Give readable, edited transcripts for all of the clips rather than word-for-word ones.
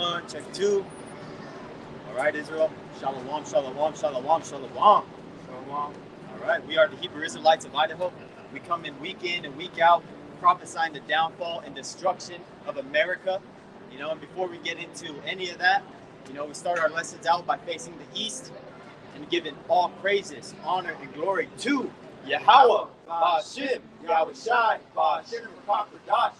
1, check 2. All right, Israel. Shalom, shalom, shalom, shalom. All right, we are the Hebrew Israelites of Idaho. We come in and week out, prophesying the downfall and destruction of America. And before we get into any of that, we start our lessons out by facing the east and giving all praises, honor, and glory to Yahweh, Ba'ashim, Yahweh Shai, Ba'ashim, Rakakadash.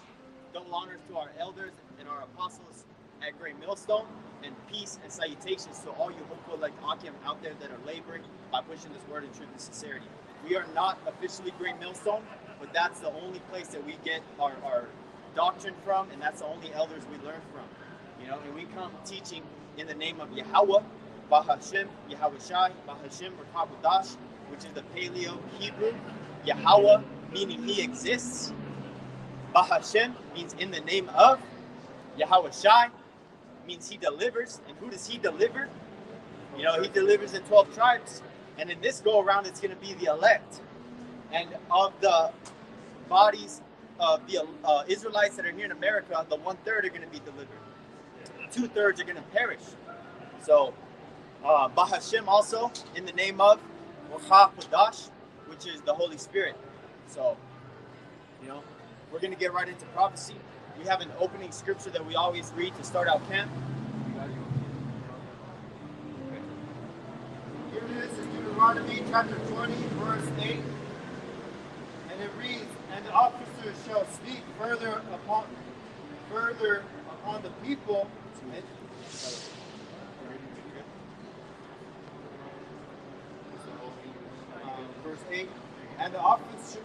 Double honors to our elders and our apostles at Great Millstone, and peace and salutations to all you hopeful like Akim out there that are laboring by pushing this word in truth and sincerity. We are not officially Great Millstone, but that's the only place that we get our doctrine from, and that's the only elders we learn from. And we come teaching in the name of Yahweh, Ba'ashim, Yahweh Shai, Ba'ashim, Rakakadash, which is the Paleo Hebrew. Yahweh meaning he exists. Ba'ashim means in the name of. Yahweh Shai means he delivers. And who does he deliver? He delivers the 12 tribes. And in this go around, it's going to be the elect. And of the bodies of the Israelites that are here in America, the 1/3 are going to be delivered. 2/3 are going to perish. So, Ba'ashim also in the name of Rakakadash, which is the Holy Spirit. So, we're going to get right into prophecy. We have an opening scripture that we always read to start out camp. Here it is Deuteronomy chapter 20, verse 8. And it reads, "And the officers shall speak further upon the people." Verse 8. And the officers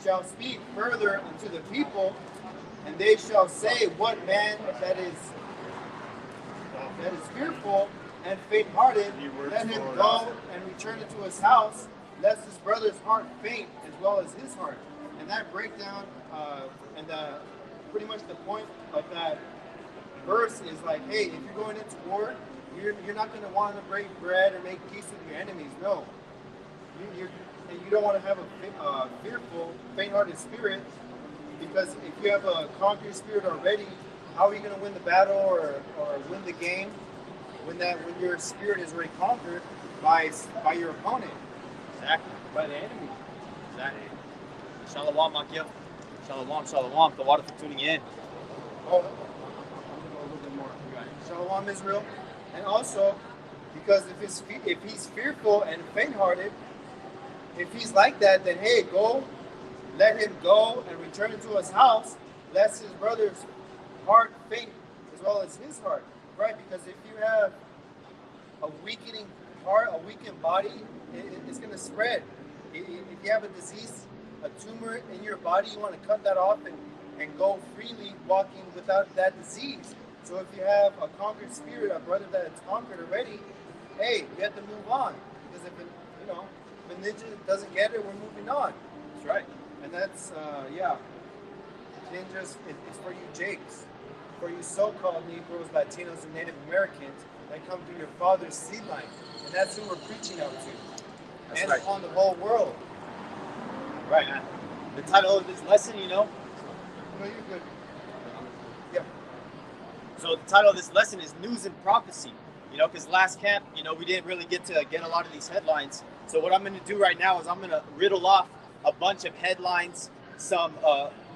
shall speak further unto the people, and they shall say, "What man that is fearful and faint-hearted, let him go and return into his house, lest his brother's heart faint as well as his heart." And that breakdown, pretty much the point of that verse is like, hey, if you're going into war, you're not going to want to break bread or make peace with your enemies. No. You don't want to have a fearful, faint-hearted spirit, because if you have a conquering spirit already, how are you going to win the battle or win the game when your spirit is already conquered by your opponent? Exactly. By the enemy. Exactly. Shalom, Akim. Shalom. The water for tuning in. Oh, I'm going to go a little bit more. Shalom, Israel. And also, because if he's fearful and faint-hearted, if he's like that, then hey, let him go and return into his house, lest his brother's heart faint as well as his heart, right? Because if you have a weakening heart, a weakened body, it's going to spread. If you have a disease, a tumor in your body, you want to cut that off and go freely walking without that disease. So if you have a conquered spirit, a brother that's conquered already, hey, you have to move on. Because if ninja doesn't get it, we're moving on. That's right. And that's, ninjas, it's for you Jakes, for you so-called Negroes, Latinos, and Native Americans that come through your father's seed line. And that's who we're preaching out to. That's and right. On the whole world. Right. The title of this lesson, No, you're good. Yeah. So the title of this lesson is News and Prophecy. Because last camp, we didn't really get to get a lot of these headlines. So what I'm going to do right now is I'm going to riddle off a bunch of headlines, some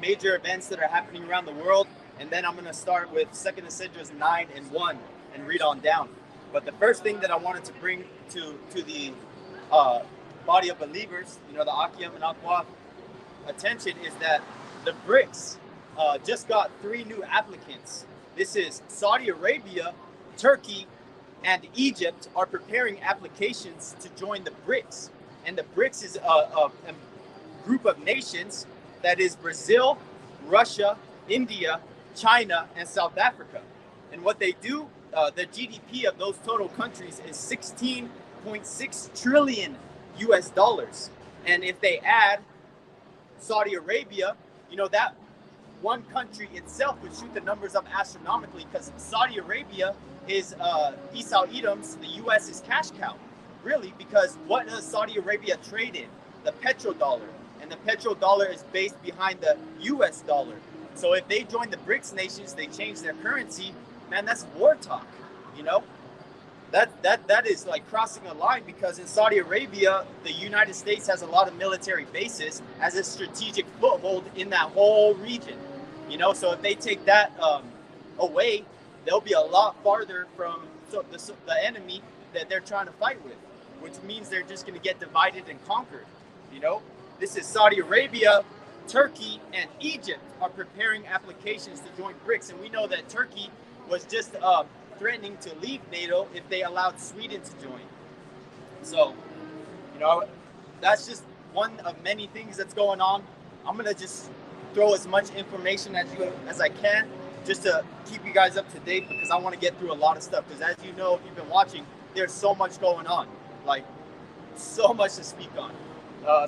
major events that are happening around the world, and then I'm going to start with 2 Esdras 9:1 and read on down. But the first thing that I wanted to bring to the body of believers, the Akim and Aqua attention, is that the BRICS just got 3 new applicants. This is Saudi Arabia, Turkey, and Egypt are preparing applications to join the BRICS. And the BRICS is a group of nations that is Brazil, Russia, India, China, and South Africa. And what they do, the GDP of those total countries is $16.6 trillion US dollars. And if they add Saudi Arabia, that one country itself would shoot the numbers up astronomically, because Saudi Arabia is Esau Edom's, the U.S. is cash cow, really, because what does Saudi Arabia trade in? The petrodollar, and the petrodollar is based behind the U.S. dollar. So if they join the BRICS nations, they change their currency, man, that's war talk, you know? That is like crossing a line, because in Saudi Arabia, the United States has a lot of military bases, has a strategic foothold in that whole region, you know? So if they take that away, they'll be a lot farther from the enemy that they're trying to fight with, which means they're just going to get divided and conquered, you know? This is Saudi Arabia, Turkey, and Egypt are preparing applications to join BRICS, and we know that Turkey was just threatening to leave NATO if they allowed Sweden to join. So, you know, that's just one of many things that's going on. I'm gonna just throw as much information as I can, just to keep you guys up to date, because I want to get through a lot of stuff. Because as you know, if you've been watching, there's so much going on, like so much to speak on.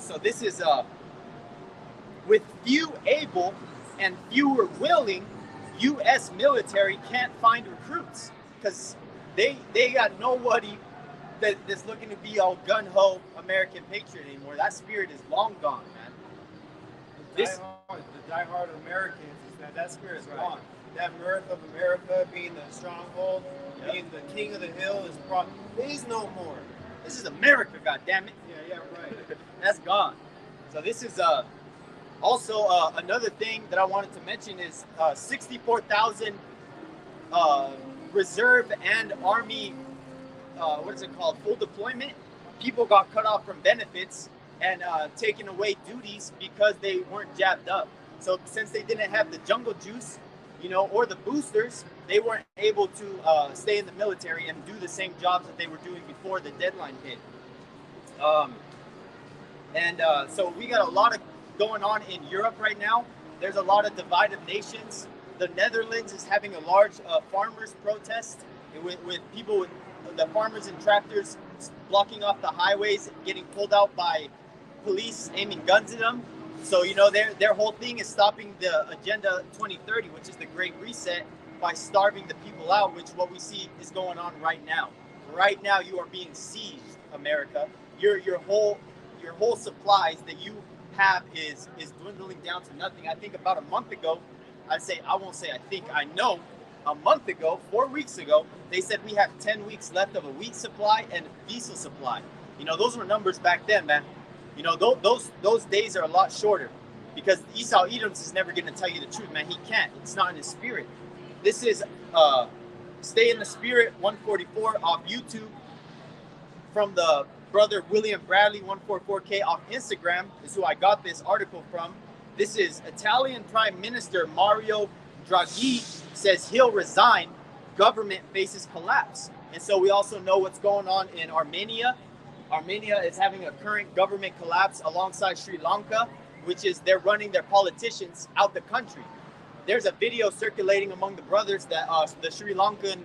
So this is with few able and fewer willing, U.S. military can't find recruits, because they got nobody that's looking to be all gun-ho American patriot anymore. That spirit is long gone, man. The diehard Americans, that spirit is gone. That mirth of America, being the stronghold, being the king of the hill, is no more. This is America, goddammit. Yeah, right. That's gone. So this is also another thing that I wanted to mention is 64,000 reserve and army, what is it called, full deployment. People got cut off from benefits and taken away duties because they weren't jabbed up. So since they didn't have the jungle juice, you know, or the boosters, they weren't able to stay in the military and do the same jobs that they were doing before the deadline hit. So we got a lot of going on in Europe right now. There's a lot of divided nations. The Netherlands is having a large farmers protest with people, with the farmers and tractors blocking off the highways, getting pulled out by police aiming guns at them. So, you know, their whole thing is stopping the Agenda 2030, which is the Great Reset, by starving the people out, which what we see is going on right now. Right now, you are being seized, America. Your whole supplies that you have is dwindling down to nothing. I think about a month ago, I know a month ago, 4 weeks ago, they said we have 10 weeks left of a wheat supply and diesel supply. You know, those were numbers back then, man. You know, those days are a lot shorter, because Esau Edoms is never going to tell you the truth, man. He can't. It's not in his spirit. This is Stay in the Spirit 144 off YouTube, from the brother William Bradley 144K off Instagram is who I got this article from. This is Italian Prime Minister Mario Draghi says he'll resign, government faces collapse. And so we also know what's going on in Armenia. Armenia is having a current government collapse alongside Sri Lanka, which is they're running their politicians out the country. There's a video circulating among the brothers that the Sri Lankan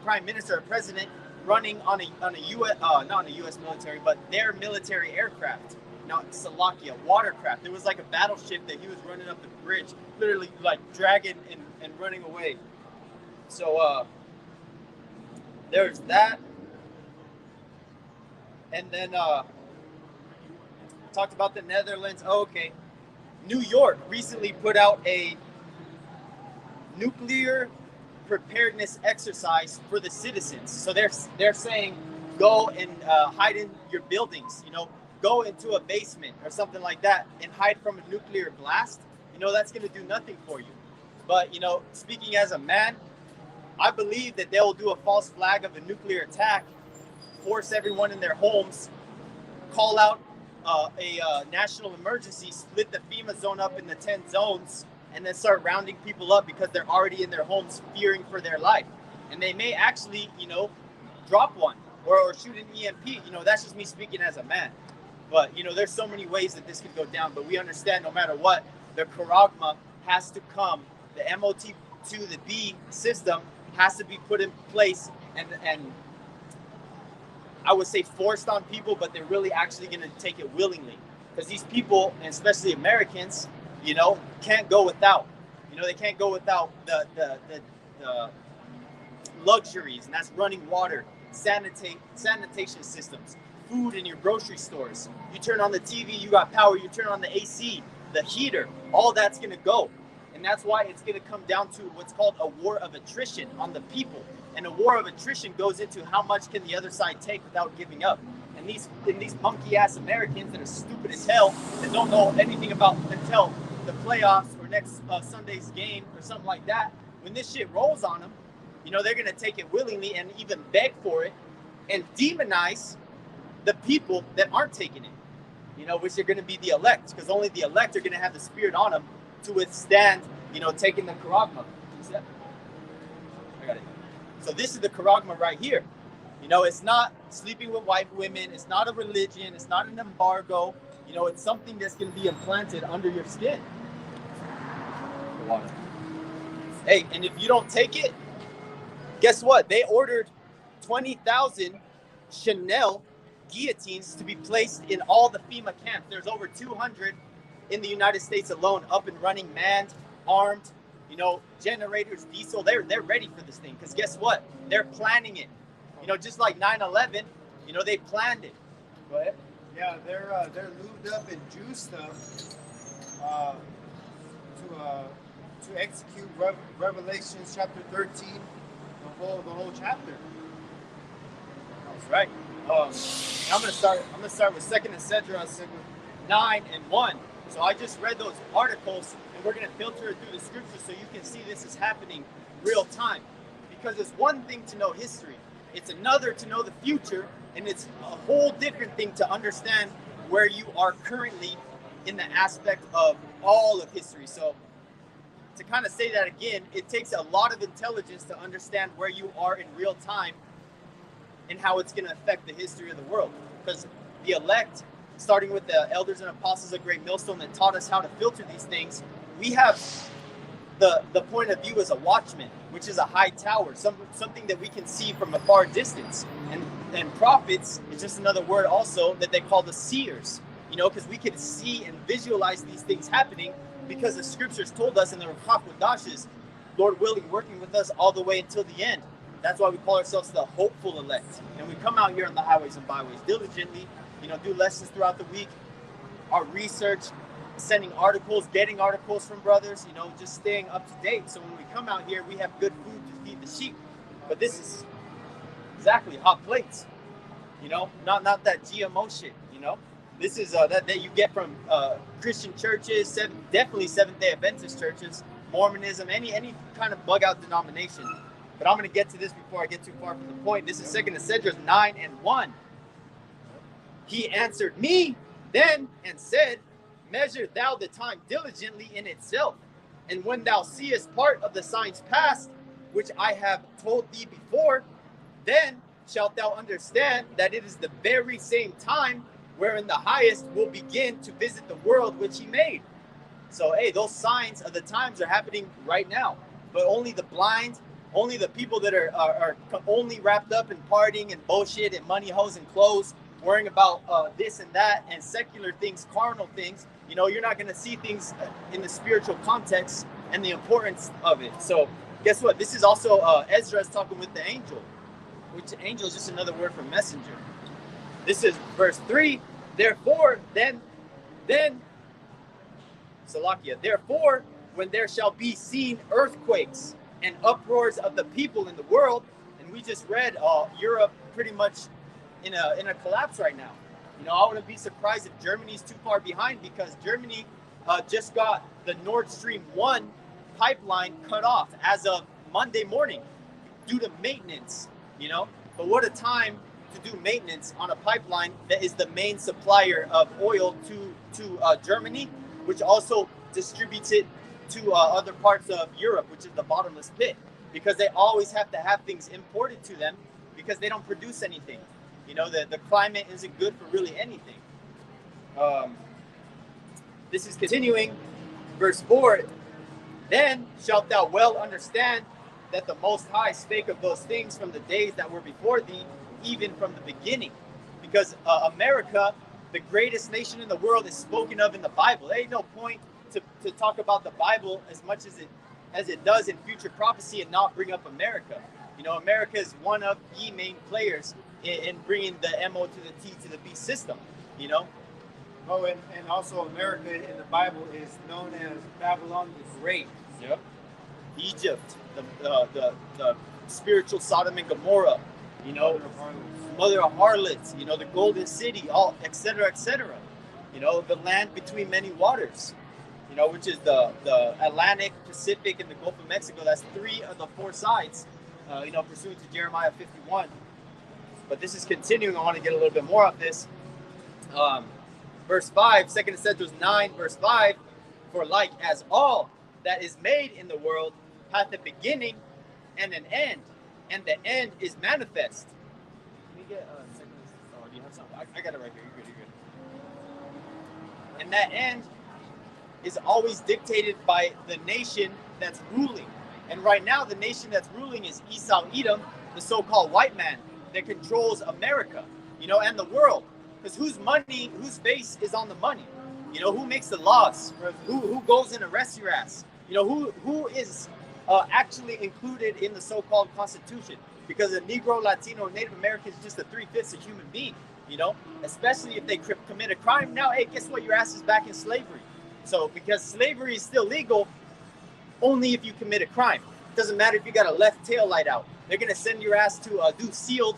prime minister or president running on a U.S. Not on a U.S. military, but their military aircraft. Now, Salakia, watercraft. There was like a battleship that he was running up the bridge, literally like dragging and running away. So there's that. And then talked about the Netherlands. Oh, okay. New York recently put out a nuclear preparedness exercise for the citizens. So they're saying go and hide in your buildings, you know, go into a basement or something like that and hide from a nuclear blast. You know, that's going to do nothing for you. But, you know, speaking as a man, I believe that they will do a false flag of a nuclear attack, force everyone in their homes, call out a national emergency, split the FEMA zone up into 10 zones, and then start rounding people up because they're already in their homes fearing for their life. And they may actually, you know, drop one or shoot an EMP. You know, that's just me speaking as a man. But, you know, there's so many ways that this could go down. But we understand no matter what, the Karagma has to come. The MOT to the B system has to be put in place and I would say forced on people, but they're really actually going to take it willingly. Because these people, and especially Americans, you know, can't go without. You know, they can't go without the luxuries, and that's running water, sanitation systems, food in your grocery stores. You turn on the TV, you got power. You turn on the AC, the heater, all that's going to go. And that's why it's going to come down to what's called a war of attrition on the people. And a war of attrition goes into how much can the other side take without giving up. And these monkey ass Americans that are stupid as hell, that don't know anything about until the playoffs or next Sunday's game or something like that, when this shit rolls on them, you know, they're going to take it willingly and even beg for it and demonize the people that aren't taking it, you know, which are going to be the elect, because only the elect are going to have the spirit on them to withstand, you know, taking the charagma. I got it. So this is the charagma right here. You know, it's not sleeping with white women. It's not a religion. It's not an embargo. You know, it's something that's going to be implanted under your skin. Hey, and if you don't take it, guess what? They ordered 20,000 Chanel guillotines to be placed in all the FEMA camps. There's over 200 in the United States alone, up and running, manned, armed, you know, generators, diesel. They're ready for this thing, because guess what? They're planning it. You know, just like 9/11, you know, they planned it. Go ahead. Yeah, they're lubed up and juiced up to execute Revelations chapter 13, the whole chapter. That's right. I'm gonna start with 2nd Esdras 9:1. So I just read those articles, and we're gonna filter it through the scriptures so you can see this is happening real time. Because it's one thing to know history, it's another to know the future, and it's a whole different thing to understand where you are currently in the aspect of all of history. So to kind of say that again, it takes a lot of intelligence to understand where you are in real time and how it's going to affect the history of the world. Because the elect, starting with the elders and apostles of Great Millstone that taught us how to filter these things, we have the point of view as a watchman, which is a high tower, something that we can see from a far distance. And prophets is just another word also that they call the seers, you know, because we can see and visualize these things happening because the scriptures told us in the Ruach HaKodesh, Lord willing, working with us all the way until the end. That's why we call ourselves the hopeful elect. And we come out here on the highways and byways diligently, you know, do lessons throughout the week, our research, sending articles, getting articles from brothers, you know, just staying up to date. So when we come out here, we have good food to feed the sheep. But this is exactly hot plates, you know, not that GMO shit, you know. This is that you get from Christian churches, definitely Seventh-day Adventist churches, Mormonism, any kind of bug-out denomination. But I'm going to get to this before I get too far from the point. This is 2nd Esdras 9:1. He answered me then and said, measure thou the time diligently in itself. And when thou seest part of the signs past, which I have told thee before, then shalt thou understand that it is the very same time wherein the highest will begin to visit the world which he made. So, hey, those signs of the times are happening right now. But only the blind, only the people that are only wrapped up in partying and bullshit and money, hoes, and clothes, worrying about this and that and secular things, carnal things, you know, you're not going to see things in the spiritual context and the importance of it. So guess what? This is also Ezra's talking with the angel, which angel is just another word for messenger. This is verse 3. Therefore, then, Salakia, therefore, when there shall be seen earthquakes and uproars of the people in the world, and we just read Europe pretty much in a collapse right now. You know, I wouldn't be surprised if Germany's too far behind, because Germany just got the Nord Stream 1 pipeline cut off as of Monday morning due to maintenance, you know. But what a time to do maintenance on a pipeline that is the main supplier of oil to Germany, which also distributes it to other parts of Europe, which is the bottomless pit, because they always have to have things imported to them because they don't produce anything. You know, the climate isn't good for really anything. This is continuing, verse 4. Then shalt thou well understand that the Most High spake of those things from the days that were before thee, even from the beginning. Because America, the greatest nation in the world, is spoken of in the Bible. There ain't no point to talk about the Bible as much as it does in future prophecy and not bring up America. You know, America is one of the main players in bringing the MO to the T to the B system, you know? Oh, and also America in the Bible is known as Babylon the Great. Yep. Egypt, the spiritual Sodom and Gomorrah, you know, mother of harlots, you know, the golden city, all etc. etc. You know, the land between many waters, you know, which is the Atlantic, Pacific, and the Gulf of Mexico. That's three of the four sides, you know, pursuant to Jeremiah 51. But this is continuing. I want to get a little bit more of this. Verse 5, 2 Esdras 9, verse 5, for like as all that is made in the world hath a beginning and an end, and the end is manifest. Let me get a second. Oh, do you have something? I got it right here. You're good, you're good. And that end is always dictated by the nation that's ruling. And right now, the nation that's ruling is Esau Edom, the so-called white man that controls America, you know, and the world. Because whose face is on the money? You know, who makes the laws? Who goes and arrests your ass? You know, who is actually included in the so-called Constitution? Because a Negro, Latino, Native American is just a 3/5 of human being, you know, especially if they commit a crime. Now, hey, guess what? Your ass is back in slavery. So because slavery is still legal, only if you commit a crime. It doesn't matter if you got a left tail light out. They're going to send your ass to do sealed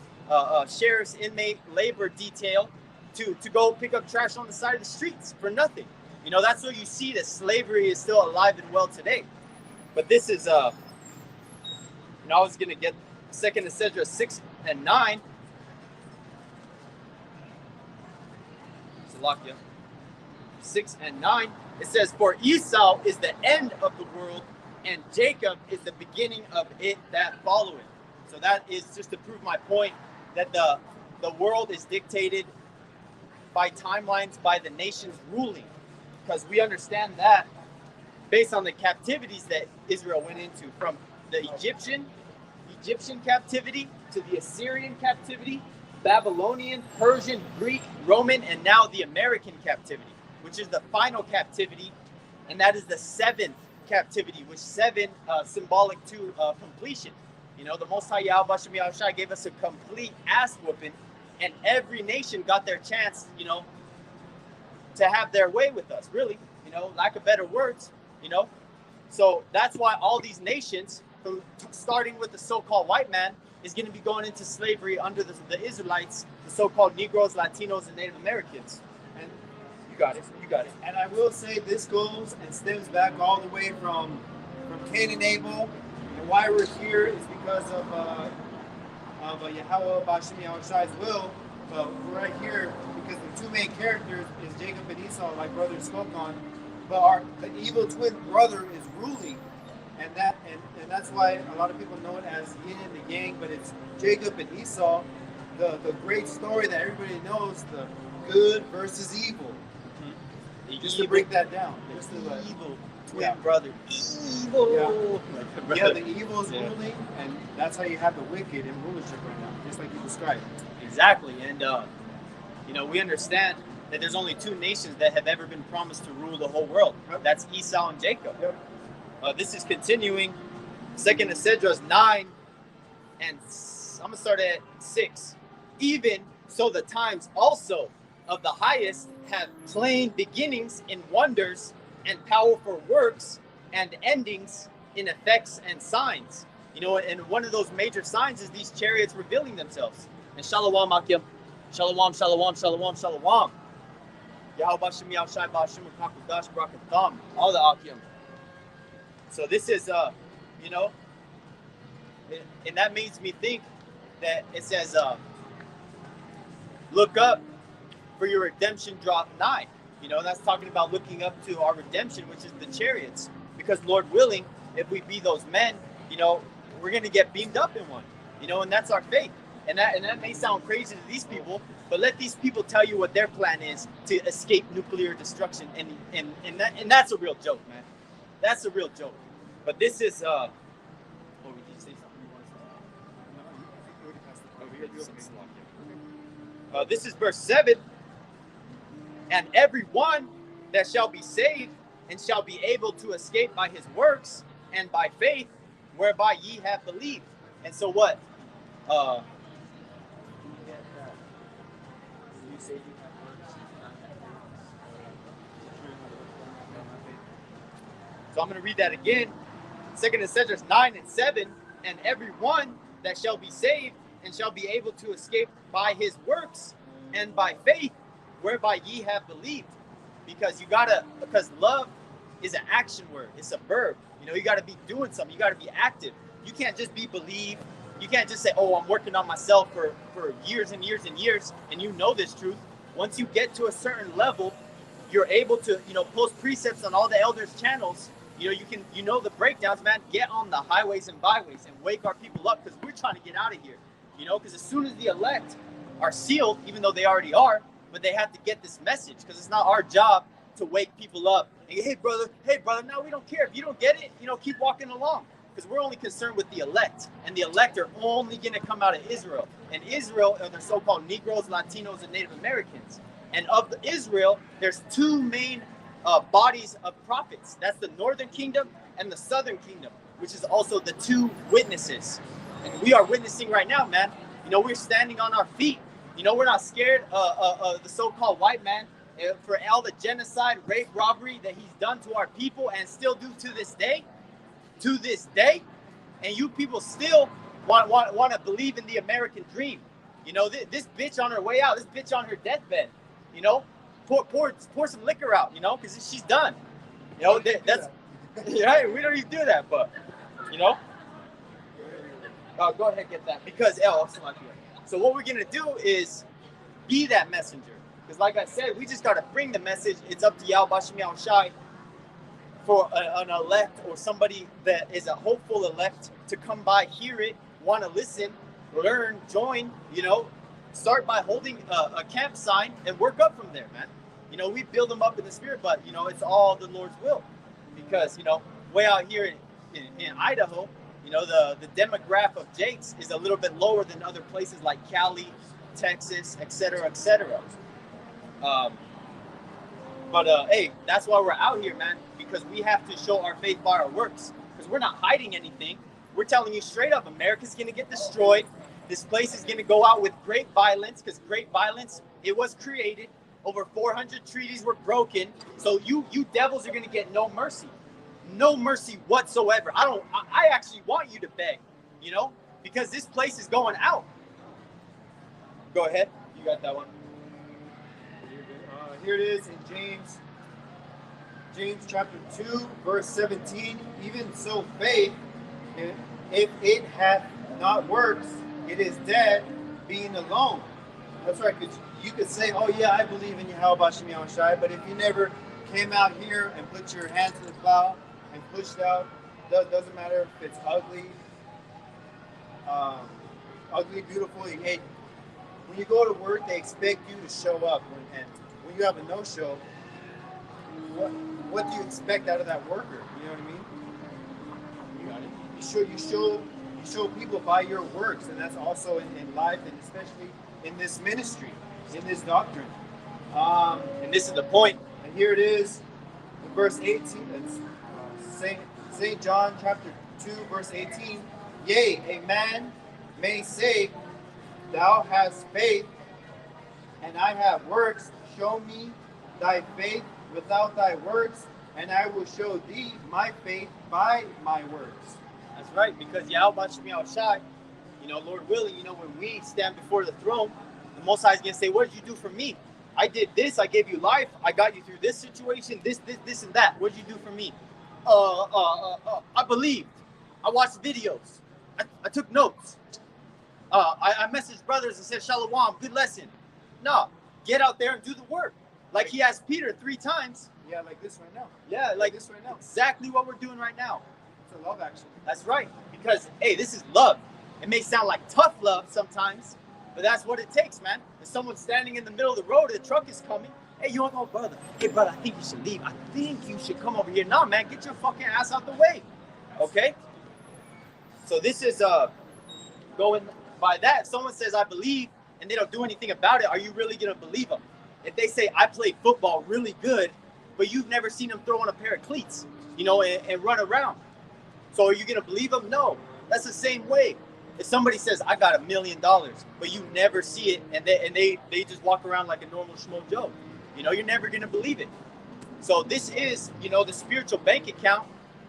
sheriff's inmate labor detail to go pick up trash on the side of the streets for nothing. You know, that's what you see, that slavery is still alive and well today. But this is, you know, I was going to get 2 Esdras 6 and 9. Salakia. 6 and 9. It says, for Esau is the end of the world, and Jacob is the beginning of it that followeth. So that is just to prove my point that the world is dictated by timelines by the nations ruling, because we understand that based on the captivities that Israel went into, from the Egyptian captivity to the Assyrian captivity, Babylonian, Persian, Greek, Roman, and now the American captivity, which is the final captivity, and that is the seventh captivity, which seven symbolic to completion. You know, the Most High Yahweh Bashem Yahushai gave us a complete ass whooping, and every nation got their chance, you know, to have their way with us, really, you know, lack of better words, you know. So that's why all these nations, from starting with the so-called white man, is going to be going into slavery under the Israelites, the so-called Negroes, Latinos, and Native Americans. And you got it. And I will say this goes and stems back all the way from Cain and Abel. And why we're here is because of Yahweh Bashem Yahushai's will. But we're right here because the two main characters is Jacob and Esau, like brother spoke on. But the evil twin brother is ruling, and that's why a lot of people know it as yin and the yang. But it's Jacob and Esau, the great story that everybody knows, the good versus evil. Just to break that down, just to evil twin brother, evil. Yeah, the evil is ruling, and that's how you have the wicked in rulership right now, just like you described. Exactly, and you know, we understand that there's only two nations that have ever been promised to rule the whole world. Yep. That's Esau and Jacob. Yep. This is continuing, 2 Esdras 9, and I'm gonna start at 6. Even so, the times also of the highest have plain beginnings in wonders and powerful works, and endings in effects and signs. You know, and one of those major signs is these chariots revealing themselves. And shalom, Akim. Shalom, shalom, shalom, shalom. Yahweh Bashem Yahushai Bashem Kakudash Brakatham. All the Akim. So this is, you know, and that makes me think that it says, look up, for your redemption draweth nigh. You know, that's talking about looking up to our redemption, which is the chariots. Because Lord willing, if we be those men, you know, we're going to get beamed up in one. You know, and that's our faith. And that may sound crazy to these people, but let these people tell you what their plan is to escape nuclear destruction. And that's a real joke, man. That's a real joke. But this is, oh, did you say something you want to say? This is verse 7. And every one that shall be saved and shall be able to escape by his works and by faith, whereby ye have believed. And so what? So I'm going to read that again. 2 Thessalonians 9:7, and every one that shall be saved and shall be able to escape by his works and by faith whereby ye have believed. Because love is an action word. It's a verb. You got to be doing something. You got to be active. You can't just be believe. You can't just say, oh, I'm working on myself for years and years and years, and you know this truth. Once you get to a certain level, you're able to, post precepts on all the elders' channels. You can, the breakdowns, man. Get on the highways and byways and wake our people up, because we're trying to get out of here. Because as soon as the elect are sealed, even though they already are, but they have to get this message, because it's not our job to wake people up. And, hey, brother, no, we don't care. If you don't get it, keep walking along, because we're only concerned with the elect. And the elect are only going to come out of Israel. And Israel are the so-called Negroes, Latinos, and Native Americans. And of Israel, there's two main bodies of prophets. That's the northern kingdom and the southern kingdom, which is also the two witnesses. And we are witnessing right now, man. We're standing on our feet. We're not scared of the so-called white man for all the genocide, rape, robbery that he's done to our people and still do to this day. To this day. And you people still want to believe in the American dream. This bitch on her way out, this bitch on her deathbed, pour some liquor out, because she's done. That's right. We don't even do that, but oh, go ahead, get that, because so what we're gonna do is be that messenger, because like I said, we just gotta bring the message. It's up to Yahweh Shem Yahushai for an elect or somebody that is a hopeful elect to come by, hear it, want to listen, learn, join, start by holding a camp sign and work up from there, man. We build them up in the spirit, but it's all the Lord's will, because way out here in Idaho, the demographic of Jakes is a little bit lower than other places like Cali, Texas, etc., etc. Hey, that's why we're out here, man, because we have to show our faith by our works, because we're not hiding anything. We're telling you straight up, America's going to get destroyed. This place is going to go out with great violence, because great violence, it was created. Over 400 treaties were broken. So you devils are going to get no mercy. No mercy whatsoever. I actually want you to beg, because this place is going out. Go ahead. You got that one. Here it is in James chapter 2, verse 17. Even so faith, if it hath not works, it is dead, being alone. That's right, because you could say, oh yeah, I believe in Yahweh Shem Yahushai, but if you never came out here and put your hand to the plow and pushed out, doesn't matter if it's ugly, beautiful. Hey, when you go to work, they expect you to show up, and when you have a no-show, what do you expect out of that worker? You know what I mean? You got it. You show people by your works, and that's also in life, and especially in this ministry, in this doctrine. And this is the point. And here it is, in verse 18. It's St. John chapter 2, verse 18. Yea, a man may say, thou hast faith, and I have works. Show me thy faith without thy works, and I will show thee my faith by my works. That's right, because Yahweh Shem Yahushai, Lord willing, when we stand before the throne, the Most High is going to say, what did you do for me? I did this, I gave you life, I got you through this situation, this, and that. What did you do for me? I believed. I watched videos. I took notes. I messaged brothers and said, Shalom, good lesson. No, get out there and do the work. Like he asked Peter 3 times. Yeah, like this right now. Yeah, like this right now. Exactly what we're doing right now. It's a love action. That's right. Because, hey, this is love. It may sound like tough love sometimes, but that's what it takes, man. If someone's standing in the middle of the road, the truck is coming. Hey, you want to go, brother? Hey, brother, I think you should leave. I think you should come over here. Nah, man, get your fucking ass out the way. Okay? So this is going by that. If someone says, I believe, and they don't do anything about it, are you really going to believe them? If they say, I played football really good, but you've never seen them throw on a pair of cleats, and run around. So are you going to believe them? No. That's the same way. If somebody says, I got $1 million, but you never see it, and they just walk around like a normal schmo Joe, you're never going to believe it. So this is, the spiritual bank account,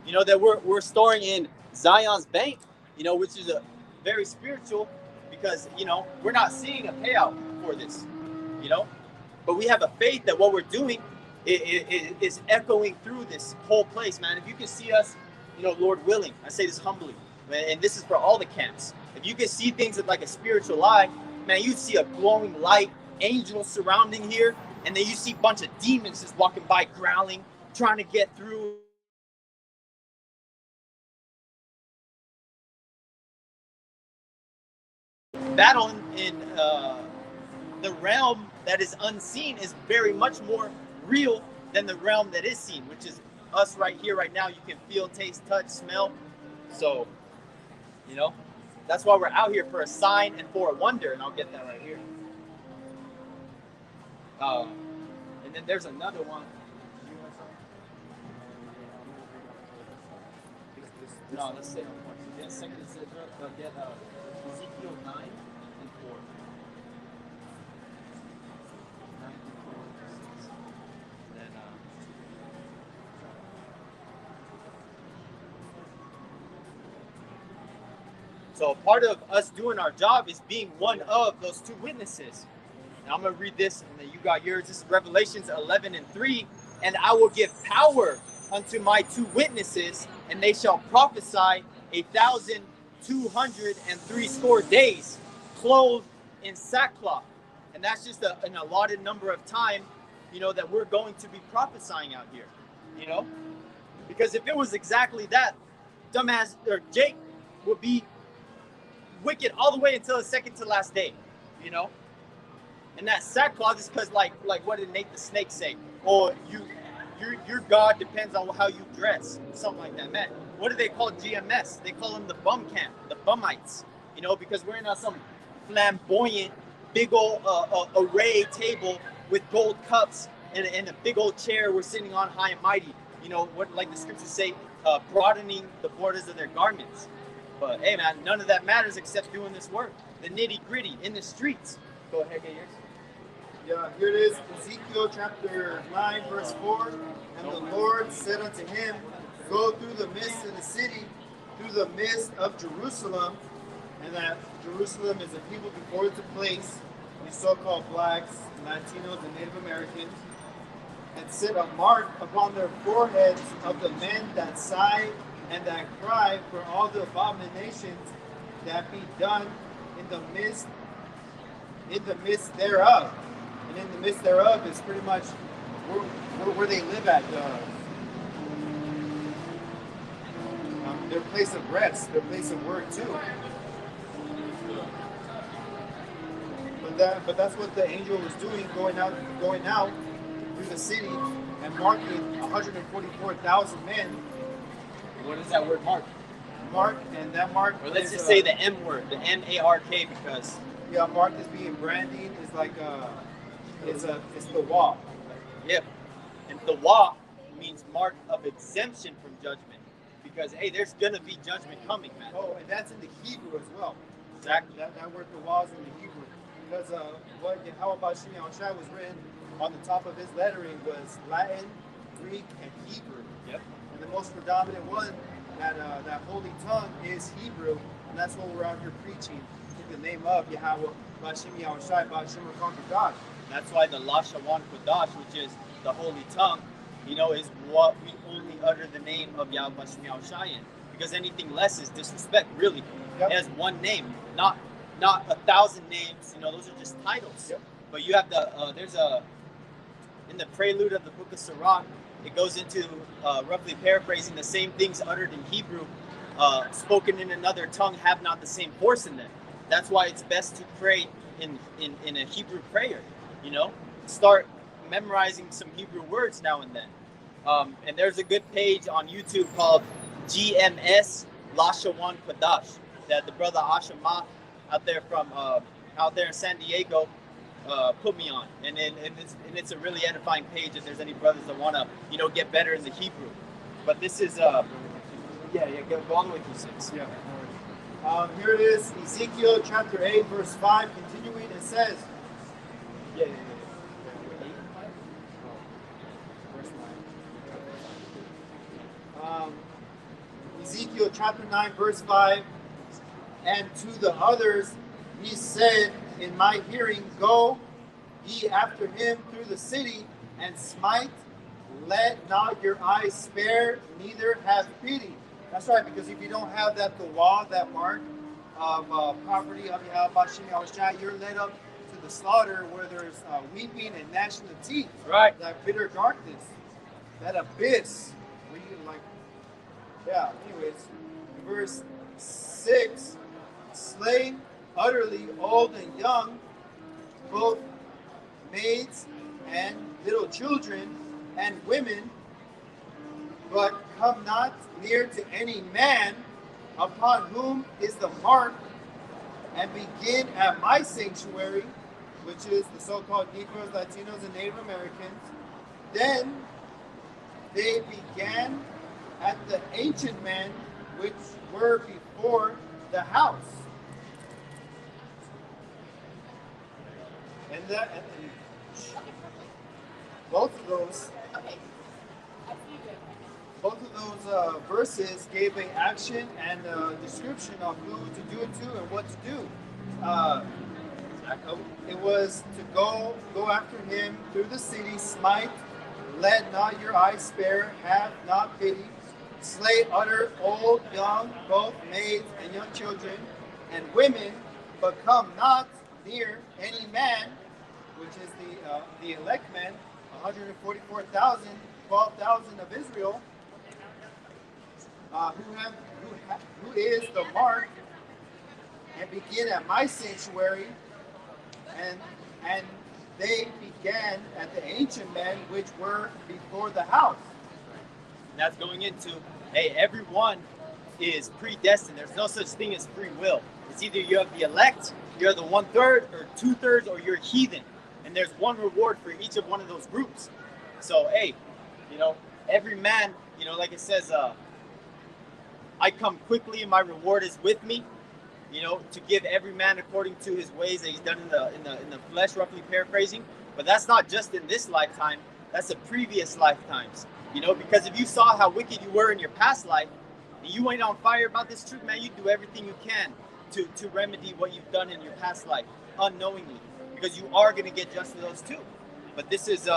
you know, that we're storing in Zion's bank, you know, which is a very spiritual, because, you know, we're not seeing a payout for this, you know, but we have a faith that what we're doing is echoing through this whole place, man. If you can see us, you know, Lord willing, I say this humbly, and this is for all the camps. If you can see things with like a spiritual eye, man, you see a glowing light, angels surrounding here, and then you see a bunch of demons just walking by, growling, trying to get through. Battle in the realm that is unseen is very much more real than the realm that is seen, which is us right here, right now. You can feel, taste, touch, smell. So, you know, that's why we're out here, for a sign and for a wonder. And I'll get that right here. And then there's another one. No, let's say get second get Ezekiel 9 and 4. 9 and 4, 6. And then so part of us doing our job is being one of those two witnesses. And I'm going to read this, and then you got yours. This is Revelations 11 and 3. And I will give power unto my two witnesses, and they shall prophesy 1,260 days, clothed in sackcloth. And that's just an allotted number of time, you know, that we're going to be prophesying out here, you know? Because if it was exactly that, dumbass, or Jake would be wicked all the way until the second to last day, you know? And that sackcloth is because, like what did Nate the Snake say? Or your God depends on how you dress, something like that. Man, what do they call GMS? They call them the bum camp, the bumites, you know, because we're not some flamboyant, big old array table with gold cups and a big old chair we're sitting on high and mighty. You know, what, like the scriptures say, broadening the borders of their garments. But hey, man, none of that matters except doing this work, the nitty gritty in the streets. Go ahead, get yours. Yeah, here it is, Ezekiel chapter 9, verse 4. And the Lord said unto him, go through the midst of the city, through the midst of Jerusalem. And that Jerusalem is a people before it's a place, these so-called blacks, Latinos, and Native Americans, and set a mark upon their foreheads of the men that sigh and that cry for all the abominations that be done in the midst thereof. And in the midst thereof is pretty much where they live at, their place of rest, their place of work too. But that's what the angel was doing, going out through the city and marking 144,000 men. What is that word, mark? Mark, and that mark. Or let's just say the M word, the M-A-R-K, because yeah, mark is being branding. Is like it's the wall. Yep, and the wall means mark of exemption from judgment, because hey, there's gonna be judgment coming, man. Oh, and that's in the Hebrew as well. Exactly. That word, the wall, is in the Hebrew, because how about Shimei Shai was written on the top of his lettering was Latin, Greek, and Hebrew. Yep. And the most predominant one, that holy tongue, is Hebrew, and that's what we're out here preaching in the name of Yahweh, Bashim Yahushai, Bashim Kodash. That's why the Lashawan Kodash, which is the holy tongue, you know, is what we only utter the name of Yahweh Bashim Yahushai in. Because anything less is disrespect, really. Yep. It has one name, not 1,000 names. You know, those are just titles. Yep. But you have in the prelude of the book of Sirach, it goes into roughly paraphrasing the same things uttered in Hebrew, spoken in another tongue, have not the same force in them. That's why it's best to pray in a Hebrew prayer. You know, start memorizing some Hebrew words now and then. And there's a good page on YouTube called GMS Lashawan Kodash that the brother Ashama out there in San Diego put me on, and it's a really edifying page if there's any brothers that want to, you know, get better in the Hebrew. But this is go all the way through 6. Yeah. Here it is, Ezekiel chapter 8, verse 5, continuing, it says, Ezekiel chapter 9, verse 5, and to the others he said in my hearing, go ye after him through the city, and smite, let not your eyes spare, neither have pity. That's right, because if you don't have that law, that mark of property of Yahweh, you're led up to the slaughter where there's weeping and gnashing of teeth. Right. That bitter darkness, that abyss. Where you like, yeah. Anyways, verse 6: slay utterly old and young, both maids and little children and women, but come not near to any man upon whom is the mark, and begin at my sanctuary, which is the so-called Negroes, Latinos, and Native Americans. Then they began at the ancient men which were before the house. And both of those verses gave an action and a description of who to do it to and what to do. It was to go after him through the city, smite, let not your eyes spare, have not pity, slay utter, old, young, both maids and young children and women, but come not near any man, which is the elect men, 144,000, 12,000 of Israel, who is the mark, and begin at my sanctuary, and they began at the ancient men which were before the house. That's going into, hey, everyone is predestined. There's no such thing as free will. It's either you have the elect, you're the 1/3 or 2/3, or you're heathen. And there's one reward for each of one of those groups. So, hey, every man, like it says, I come quickly and my reward is with me, to give every man according to his ways that he's done in the flesh, roughly paraphrasing. But that's not just in this lifetime, that's the previous lifetimes. Because if you saw how wicked you were in your past life, and you ain't on fire about this truth, man, you do everything you can to remedy what you've done in your past life unknowingly, because you are going to get just to those too. But this is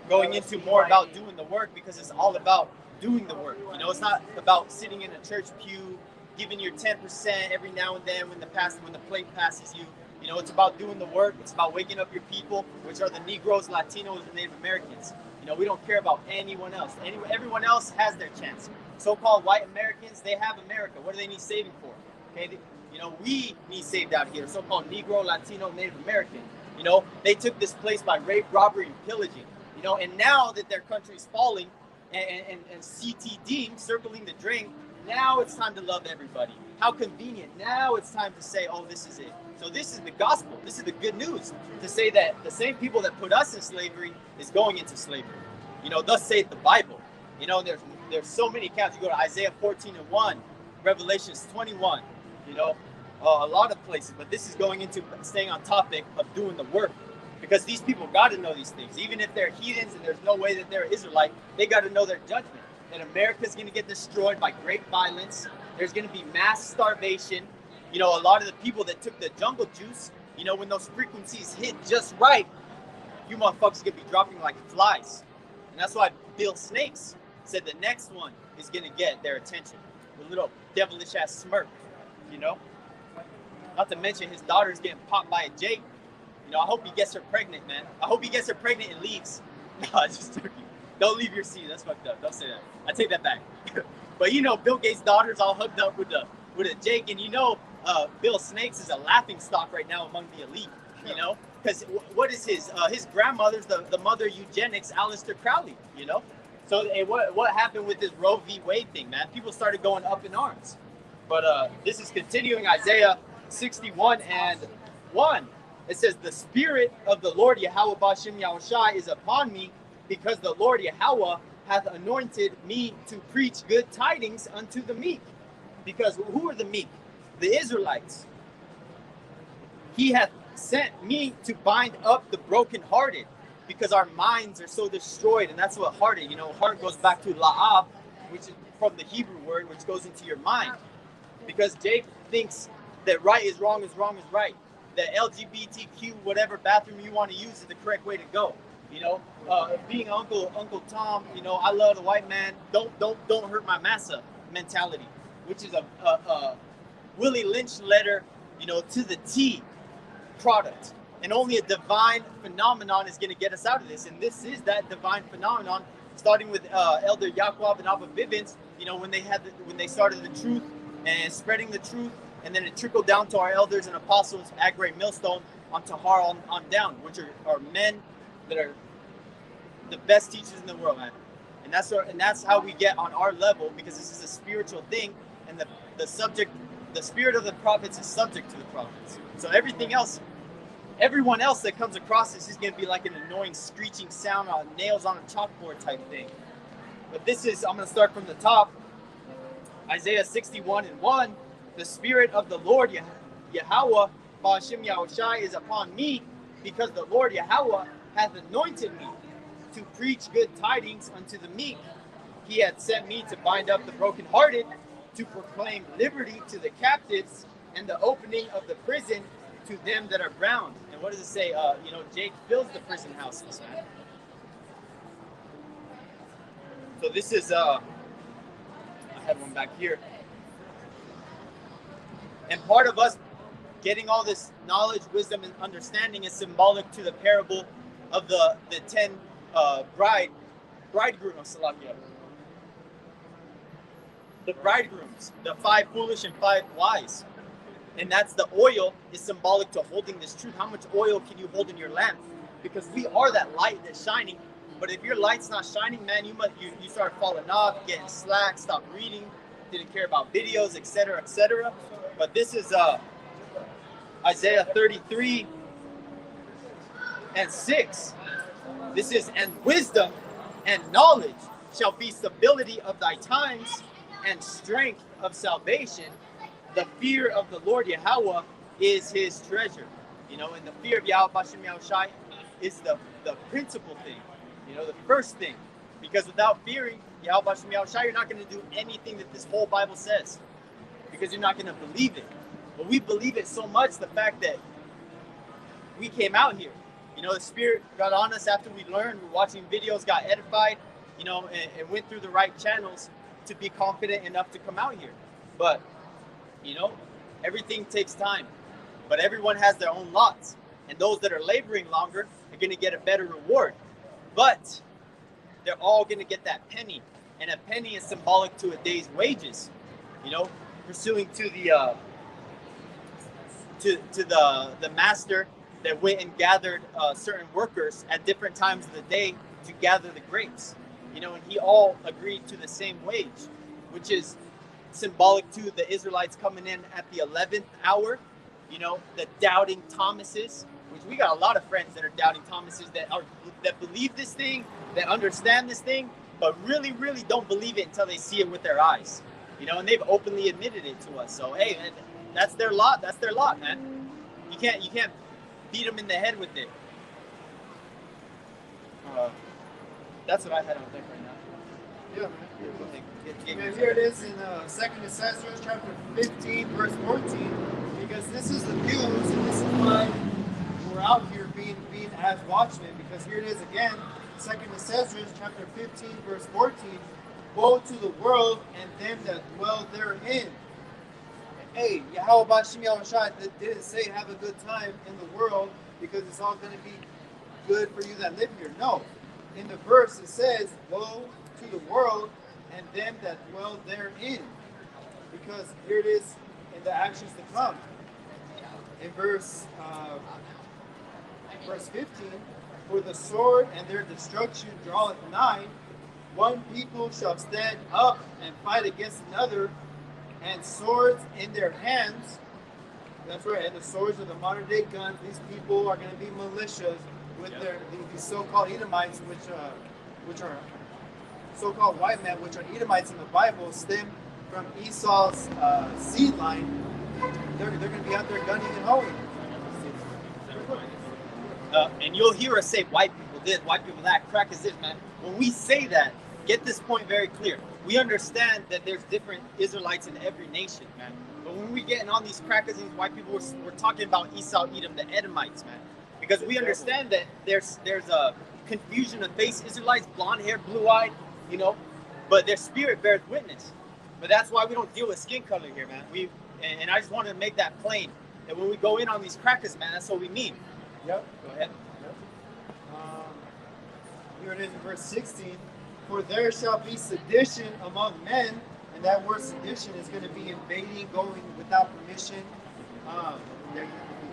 going into more about doing the work, because it's all about doing the work. It's not about sitting in a church pew, giving your 10% every now and then when the plate passes you. It's about doing the work. It's about waking up your people, which are the Negroes, Latinos, and Native Americans. We don't care about anyone else. Everyone else has their chance. So-called white Americans, they have America. What do they need saving for? Okay, we need saved out here. So-called Negro, Latino, Native American. They took this place by rape, robbery, and pillaging. And now that their country's falling and CTD, circling the drain, now it's time to love everybody. How convenient. Now it's time to say, oh, this is it. So this is the gospel. This is the good news, to say that the same people that put us in slavery is going into slavery. Thus saith the Bible. There's so many accounts. You go to Isaiah 14:1, Revelations 21, a lot of places. But this is going into staying on topic of doing the work, because these people got to know these things. Even if they're heathens and there's no way that they're Israelite, they got to know their judgment. That America's going to get destroyed by great violence. There's going to be mass starvation. A lot of the people that took the jungle juice, when those frequencies hit just right, you motherfuckers are going to be dropping like flies. And that's why Bill Snakes said the next one is going to get their attention. The little devilish ass smirk, Not to mention his daughter's getting popped by a Jake. I hope he gets her pregnant, man. I hope he gets her pregnant and leaves. No, just joking. Don't leave your seat. That's fucked up. Don't say that. I take that back. But Bill Gates' daughter's all hooked up with a Jake, and Bill Snakes is a laughing stock right now among the elite. Because what is his grandmother's the mother of eugenics, Aleister Crowley. So what happened with this Roe v. Wade thing, man? People started going up in arms. But this is continuing Isaiah 61:1. It says, the Spirit of the Lord Yahweh Bashim Yahushai is upon me, because the Lord Yahweh hath anointed me to preach good tidings unto the meek. Because who are the meek? The Israelites. He hath sent me to bind up the brokenhearted, because our minds are so destroyed. And that's what hearted, heart goes back to la'ab, which is from the Hebrew word, which goes into your mind. Because Jake thinks that right is wrong is right. That LGBTQ, whatever bathroom you want to use, is the correct way to go. You know, being Uncle Tom, you know, I love the white man. Don't hurt my massa mentality, which is a Willie Lynch letter, you know, to the T product. And only a divine phenomenon is going to get us out of this. And this is that divine phenomenon, starting with Elder Yaakov and Abba Bivens, you know, when they started the truth and spreading the truth, and then it trickled down to our elders and apostles, Agray Millstone, on Tahar on down, which are men that are the best teachers in the world, man. And that's how we get on our level, because this is a spiritual thing, and the spirit of the prophets is subject to the prophets. So everyone else that comes across this is going to be like an annoying screeching sound on nails on a chalkboard type thing. But I'm going to start from the top. Isaiah 61:1, the Spirit of the Lord Yahweh, Ba'ashem Yahushai, is upon me, because the Lord Yahweh hath anointed me to preach good tidings unto the meek. He hath sent me to bind up the brokenhearted, to proclaim liberty to the captives, and the opening of the prison to them that are bound. And what does it say? You know, Jake fills the prison houses, man. So this is, I had one back here. And part of us getting all this knowledge, wisdom, and understanding is symbolic to the parable of the 10 bridegrooms, Salakia. The bridegrooms, the 5 foolish and 5 wise. And that's the oil is symbolic to holding this truth. How much oil can you hold in your lamp? Because we are that light that's shining. But if your light's not shining, man, you start falling off, getting slack, stop reading, didn't care about videos, etc., etc. But this is Isaiah 33:6. This is, and wisdom and knowledge shall be stability of thy times, and strength of salvation. The fear of the Lord Yahweh is his treasure. You know, and the fear of Yahweh Bashem Yahushai is the principal thing. You know, the first thing. Because without fearing Yahweh Bashem Yahushai, you're not going to do anything that this whole Bible says. Because you're not going to believe it. But we believe it so much, the fact that we came out here. You know, the Spirit got on us after we learned. We're watching videos, got edified, you know, and went through the right channels to be confident enough to come out here. But, you know, everything takes time. But everyone has their own lots. And those that are laboring longer are going to get a better reward. But they're all going to get that penny. And a penny is symbolic to a day's wages. You know, pursuing to the master that went and gathered certain workers at different times of the day to gather the grapes. You know, and he all agreed to the same wage, which is symbolic to the Israelites coming in at the 11th hour. You know, the doubting Thomases, which we got a lot of friends that are doubting Thomases that believe this thing, that understand this thing, but really, really don't believe it until they see it with their eyes. You know, and they've openly admitted it to us. So hey, man, that's their lot. That's their lot, man. You can't beat them in the head with it. That's what I had on deck right now. Yeah, man. And here it is in 2nd Ezra chapter 15, verse 14, because this is the news, and this is why we're out here being as watchmen, because here it is again, 2nd Ezra chapter 15, verse 14, woe to the world and them that dwell therein. Hey, Yahweh Bashem Yahushai didn't say have a good time in the world because it's all going to be good for you that live here. No. In the verse it says, woe to the world and them that dwell therein. Because here it is in the actions to come. In verse 15, for the sword and their destruction draweth nigh, one people shall stand up and fight against another, and swords in their hands. That's right, and the swords are the modern day guns. These people are going to be militias with these so-called Edomites, which are so-called white men, which are Edomites in the Bible, stem from Esau's seed line. They're going to be out there gunning and hoeing. And you'll hear us say white people this, white people that. Crack is this, man. When we say that, get this point very clear. we understand that there's different Israelites in every nation, man. But when we getting on these crackers and these white people, we're talking about Esau, Edom, the Edomites, man. Because we understand that there's a confusion of face, Israelites, blonde hair, blue eyed, you know, but their spirit bears witness. But that's why we don't deal with skin color here, man. And I just want to make that plain. That when we go in on these crackers, man, that's what we mean. Yep. Go ahead. Yep. Here it is in verse 16. For there shall be sedition among men, and that word sedition is going to be invading, going without permission. There's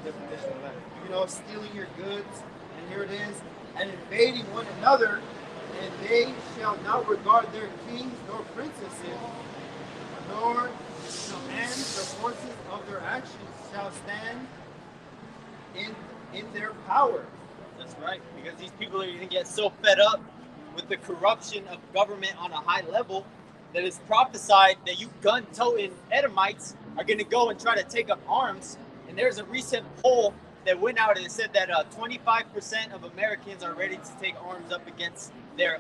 the definition of that. You know, stealing your goods, and here it is, and invading one another, and they shall not regard their kings nor princesses, nor command the forces of their actions shall stand in their power. That's right, because these people are going to get so fed up with the corruption of government on a high level that it's prophesied that you gun-toting Edomites are going to go and try to take up arms. And there's a recent poll that went out and it said that 25% of Americans are ready to take arms up against their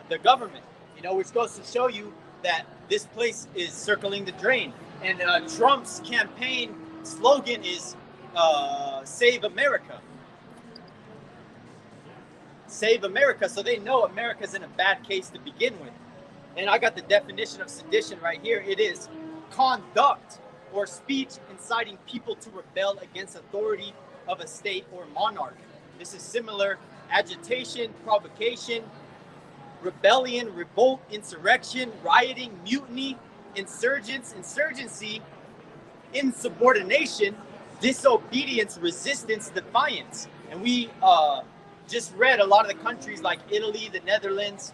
the government. You know, which goes to show you that this place is circling the drain. And Trump's campaign slogan is "Save America." Save America, so they know America's in a bad case to begin with. And I got the definition of sedition right here. It is conduct or speech inciting people to rebel against authority of a state or monarch. This is similar: agitation, provocation, rebellion, revolt, insurrection, rioting, mutiny, insurgency, insubordination, disobedience, resistance, defiance. And we just read a lot of the countries like Italy, the Netherlands,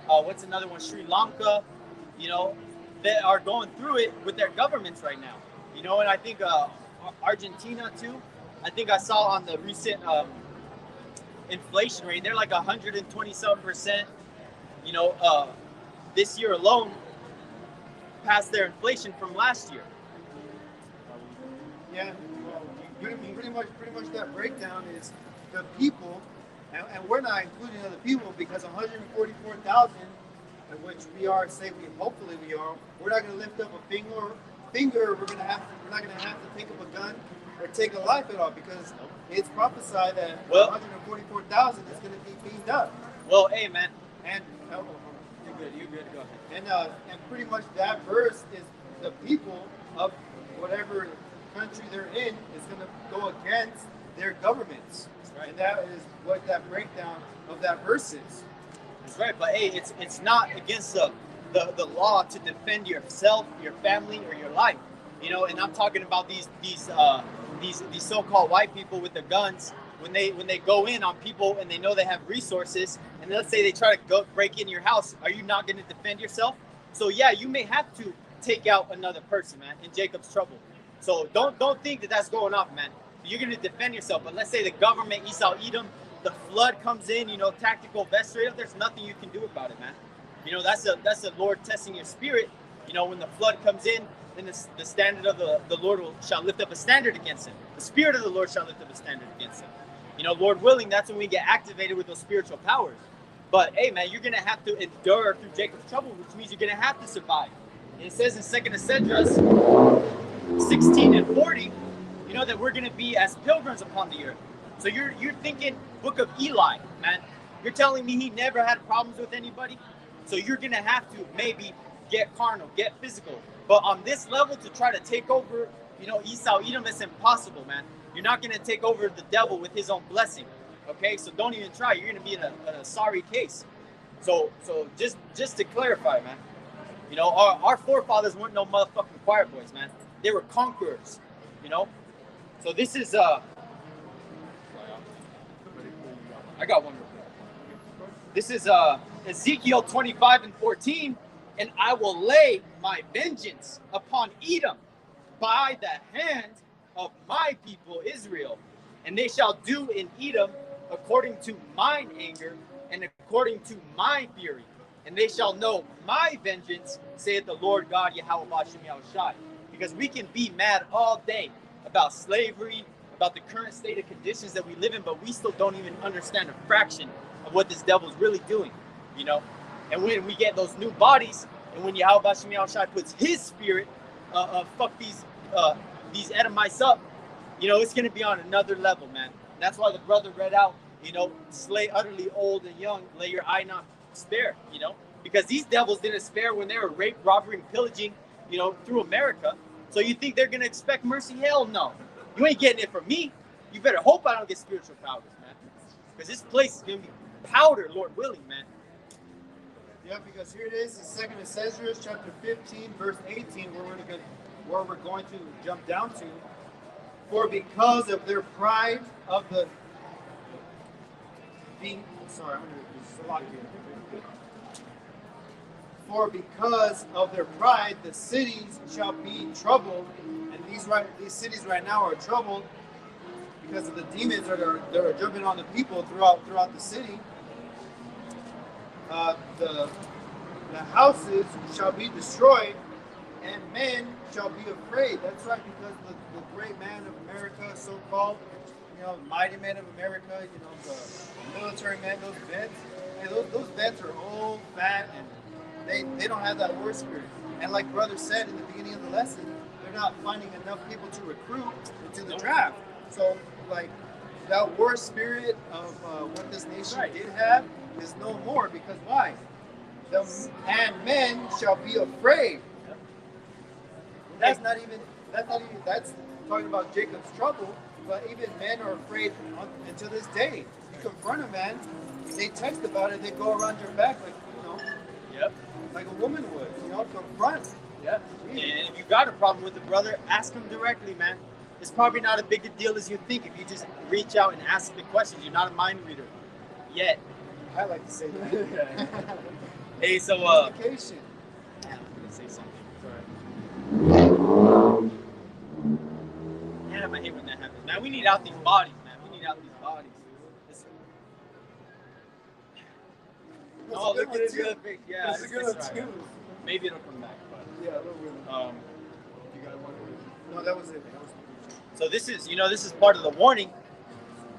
what's another one, Sri Lanka, you know, that are going through it with their governments right now. You know, and I think Argentina too. I think I saw on the recent inflation rate, they're like 127%, you know, this year alone, past their inflation from last year. Yeah, well, pretty much that breakdown is the people, and we're not including other people because 144,000, which we are, hopefully we are, we're not going to lift up a finger. We're not going to have to pick up a gun or take a life at all because it's prophesied that 144,000 is going to be beamed up. Well, hey man, and you're good. Go ahead. And pretty much that verse is the people of whatever country they're in is going to go against their governments. Right. And that is what that breakdown of that verse is. That's right, but hey, it's not against the law to defend yourself, your family, or your life. You know, and I'm talking about these so-called white people with the guns. When they go in on people and they know they have resources, and let's say they try to go break in your house, are you not going to defend yourself? So yeah, you may have to take out another person, man, in Jacob's trouble. So don't think that that's going off, man. You're going to defend yourself. But let's say the government, Esau, Edom, the flood comes in, you know, tactical vest straight up. There's nothing you can do about it, man. You know, that's the Lord testing your spirit. You know, when the flood comes in, then the standard of the Lord shall lift up a standard against him. The spirit of the Lord shall lift up a standard against him. You know, Lord willing, that's when we get activated with those spiritual powers. But hey, man, you're going to have to endure through Jacob's trouble, which means you're going to have to survive. And it says in 2nd Esdras 16 and 40, you know, that we're going to be as pilgrims upon the earth. So you're thinking book of Eli, man. You're telling me he never had problems with anybody? So you're going to have to maybe get carnal, get physical. But on this level, to try to take over, you know, Esau, Edom, it's impossible, man. You're not going to take over the devil with his own blessing, okay? So don't even try. You're going to be in a sorry case. So just to clarify, man, you know, our forefathers weren't no motherfucking choir boys, man. They were conquerors, you know? So this is, I got one real quick. This is Ezekiel 25 and 14. And I will lay my vengeance upon Edom by the hand of my people Israel. And they shall do in Edom according to mine anger and according to my fury. And they shall know my vengeance, saith the Lord God, Yahweh Bashem Yahushai. Because we can be mad all day about slavery, about the current state of conditions that we live in, but we still don't even understand a fraction of what this devil's really doing, you know? And when we get those new bodies, and when Yahweh Shem Shai puts his spirit, fuck these Edomites up, it's going to be on another level, man. That's why the brother read out, slay utterly old and young, lay your eye not spare, because these devils didn't spare when they were rape, robbery, and pillaging, through America. So you think they're going to expect mercy? Hell no. You ain't getting it from me. You better hope I don't get spiritual powers, man. Because this place is going to be powder, Lord willing, man. Yeah, because here it is in 2nd Ezra, chapter 15, verse 18, where we're going to jump down to. For because of their pride of the For because of their pride, the cities shall be troubled, and these cities right now are troubled because of the demons that are jumping on the people throughout the city. The houses shall be destroyed, and men shall be afraid. That's right, because the great man of America, so-called, mighty man of America, the military man, those vets, those vets are old, fat, and they don't have that war spirit. And like brother said in the beginning of the lesson, they're not finding enough people to recruit into the draft. So, like, that war spirit of what this nation did have is no more, because why? And men shall be afraid. That's talking about Jacob's trouble, but even men are afraid until this day. You confront a man, they text about it, they go around your back like a woman would, confront. Yeah. And if you got a problem with the brother, ask him directly, man. It's probably not a big a deal as you think if you just reach out and ask the questions. You're not a mind reader yet. I like to say that. Hey, so communication. Yeah, I'm gonna say something. Damn, I hate when that happens. Man, we need out these bodies, man. We need out these bodies. Oh, look at this good thing. Yeah, it's a good one too. Maybe it'll come back, but yeah, a little bit. You got one? No, that was it. So this is part of the warning.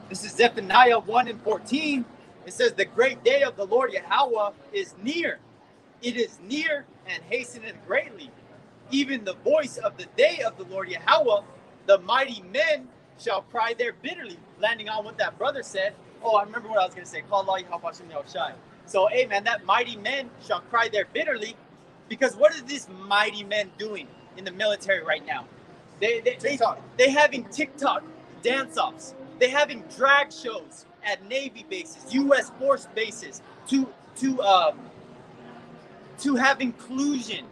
This is Zephaniah 1:14. It says, the great day of the Lord Yahweh is near. It is near and hasteneth greatly. Even the voice of the day of the Lord Yahweh, the mighty men shall cry there bitterly. Landing on what that brother said. Oh, I remember what I was going to say. Call Allah Yahweh Shem Shai. So, hey, man, that mighty men shall cry there bitterly. Because what are these mighty men doing in the military right now? They having TikTok dance-offs. They having drag shows at Navy bases, U.S. Force bases, to have inclusion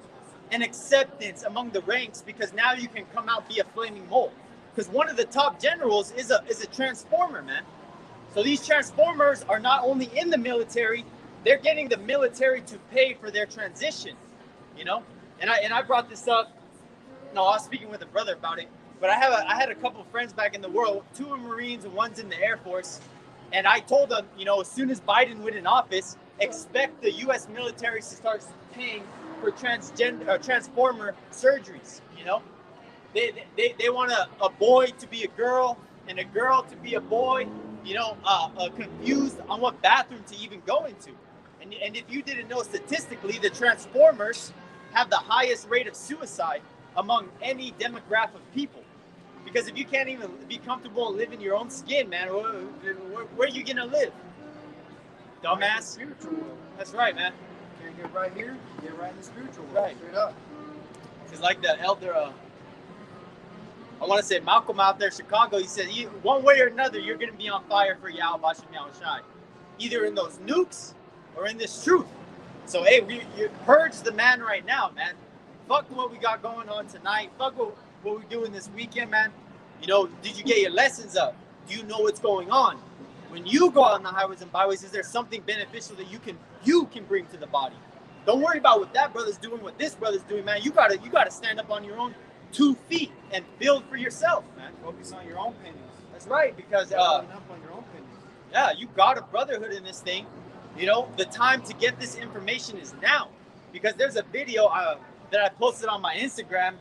and acceptance among the ranks, because now you can come out be a flaming mole. Because one of the top generals is a transformer, man. So these transformers are not only in the military, they're getting the military to pay for their transition, And I brought this up. No, I was speaking with a brother about it. But I had a couple of friends back in the world. 2 are Marines and 1's in the Air Force. And I told them, as soon as Biden went in office, expect the U.S. military to start paying for transformer surgeries. They want a boy to be a girl and a girl to be a boy. Confused on what bathroom to even go into. And if you didn't know, statistically, the transformers have the highest rate of suicide among any demographic of people. Because if you can't even be comfortable and live in your own skin, man, where are you going to live? Dumbass. Spiritual world. That's right, man. Can't get right here, get right in the spiritual world. Right. Straight up. It's like the elder, I want to say Malcolm out there in Chicago, he said, one way or another, you're going to be on fire for Yahweh Shem Shai. Either in those nukes or in this truth. So, hey, you purge the man right now, man. Fuck what we got going on tonight. Fuck what we're doing this weekend, man. Did you get your lessons up? Do you know what's going on? When you go out on the highways and byways, is there something beneficial that you can bring to the body? Don't worry about what that brother's doing, what this brother's doing, man. You gotta stand up on your own 2 feet and build for yourself, man. Focus on your own pennies. That's right, because up on your own pennies. Yeah, you got a brotherhood in this thing. The time to get this information is now, because there's a video that I posted on my Instagram.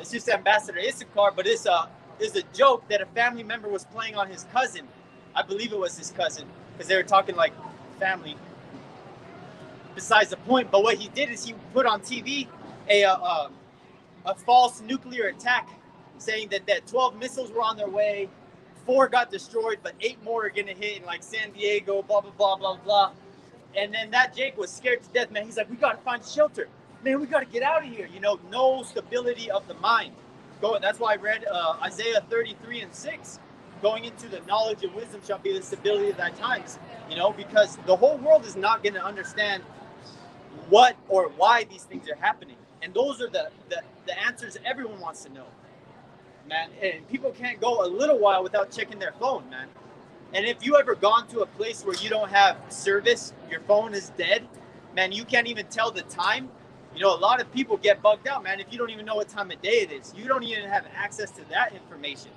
It's just Ambassador Issachar, but it's a joke that a family member was playing on his cousin. I believe it was his cousin, because they were talking like family. besides the point. But what he did is he put on TV a false nuclear attack, saying that 12 missiles were on their way, 4 got destroyed, but 8 more are gonna hit in like San Diego, blah blah blah blah blah. And then that Jake was scared to death, man. He's like, we gotta find shelter, man. We gotta get out of here. You know, no stability of the mind. That's why I read Isaiah 33:6. Going into the knowledge and wisdom shall be the stability of thy times. You know, because the whole world is not gonna understand what or why these things are happening. And those are the answers everyone wants to know, man. And people can't go a little while without checking their phone, man. And if you ever gone to a place where you don't have service, your phone is dead, man, you can't even tell the time. You know, a lot of people get bugged out, man, if you don't even know what time of day it is. You don't even have access to that information.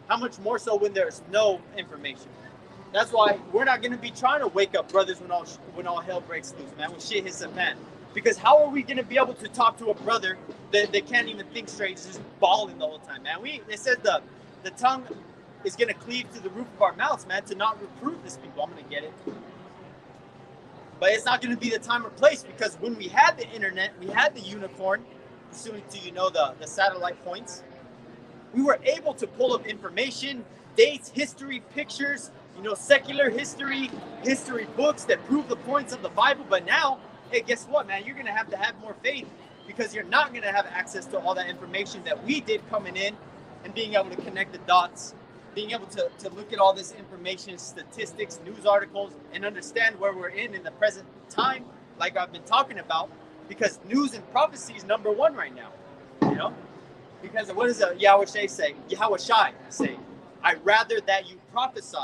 How much more so when there's no information? That's why we're not going to be trying to wake up brothers when all hell breaks loose, man, when shit hits the fan. Because how are we going to be able to talk to a brother that can't even think straight, is just bawling the whole time, man? It says the tongue is going to cleave to the roof of our mouths, man, to not reprove this people. I'm going to get it. But it's not going to be the time or place, because when we had the internet, we had the unicorn, assuming to, you know, the satellite points, we were able to pull up information, dates, history, pictures, you know, secular history books that prove the points of the Bible. But now, hey, guess what, man? You're going to have more faith, because you're not going to have access to all that information that we did coming in and being able to connect the dots, being able to look at all this information, statistics, news articles, and understand where we're in the present time, like I've been talking about, because news and prophecy is number one right now, you know? Because what does Yahushai say? I'd rather that you prophesy,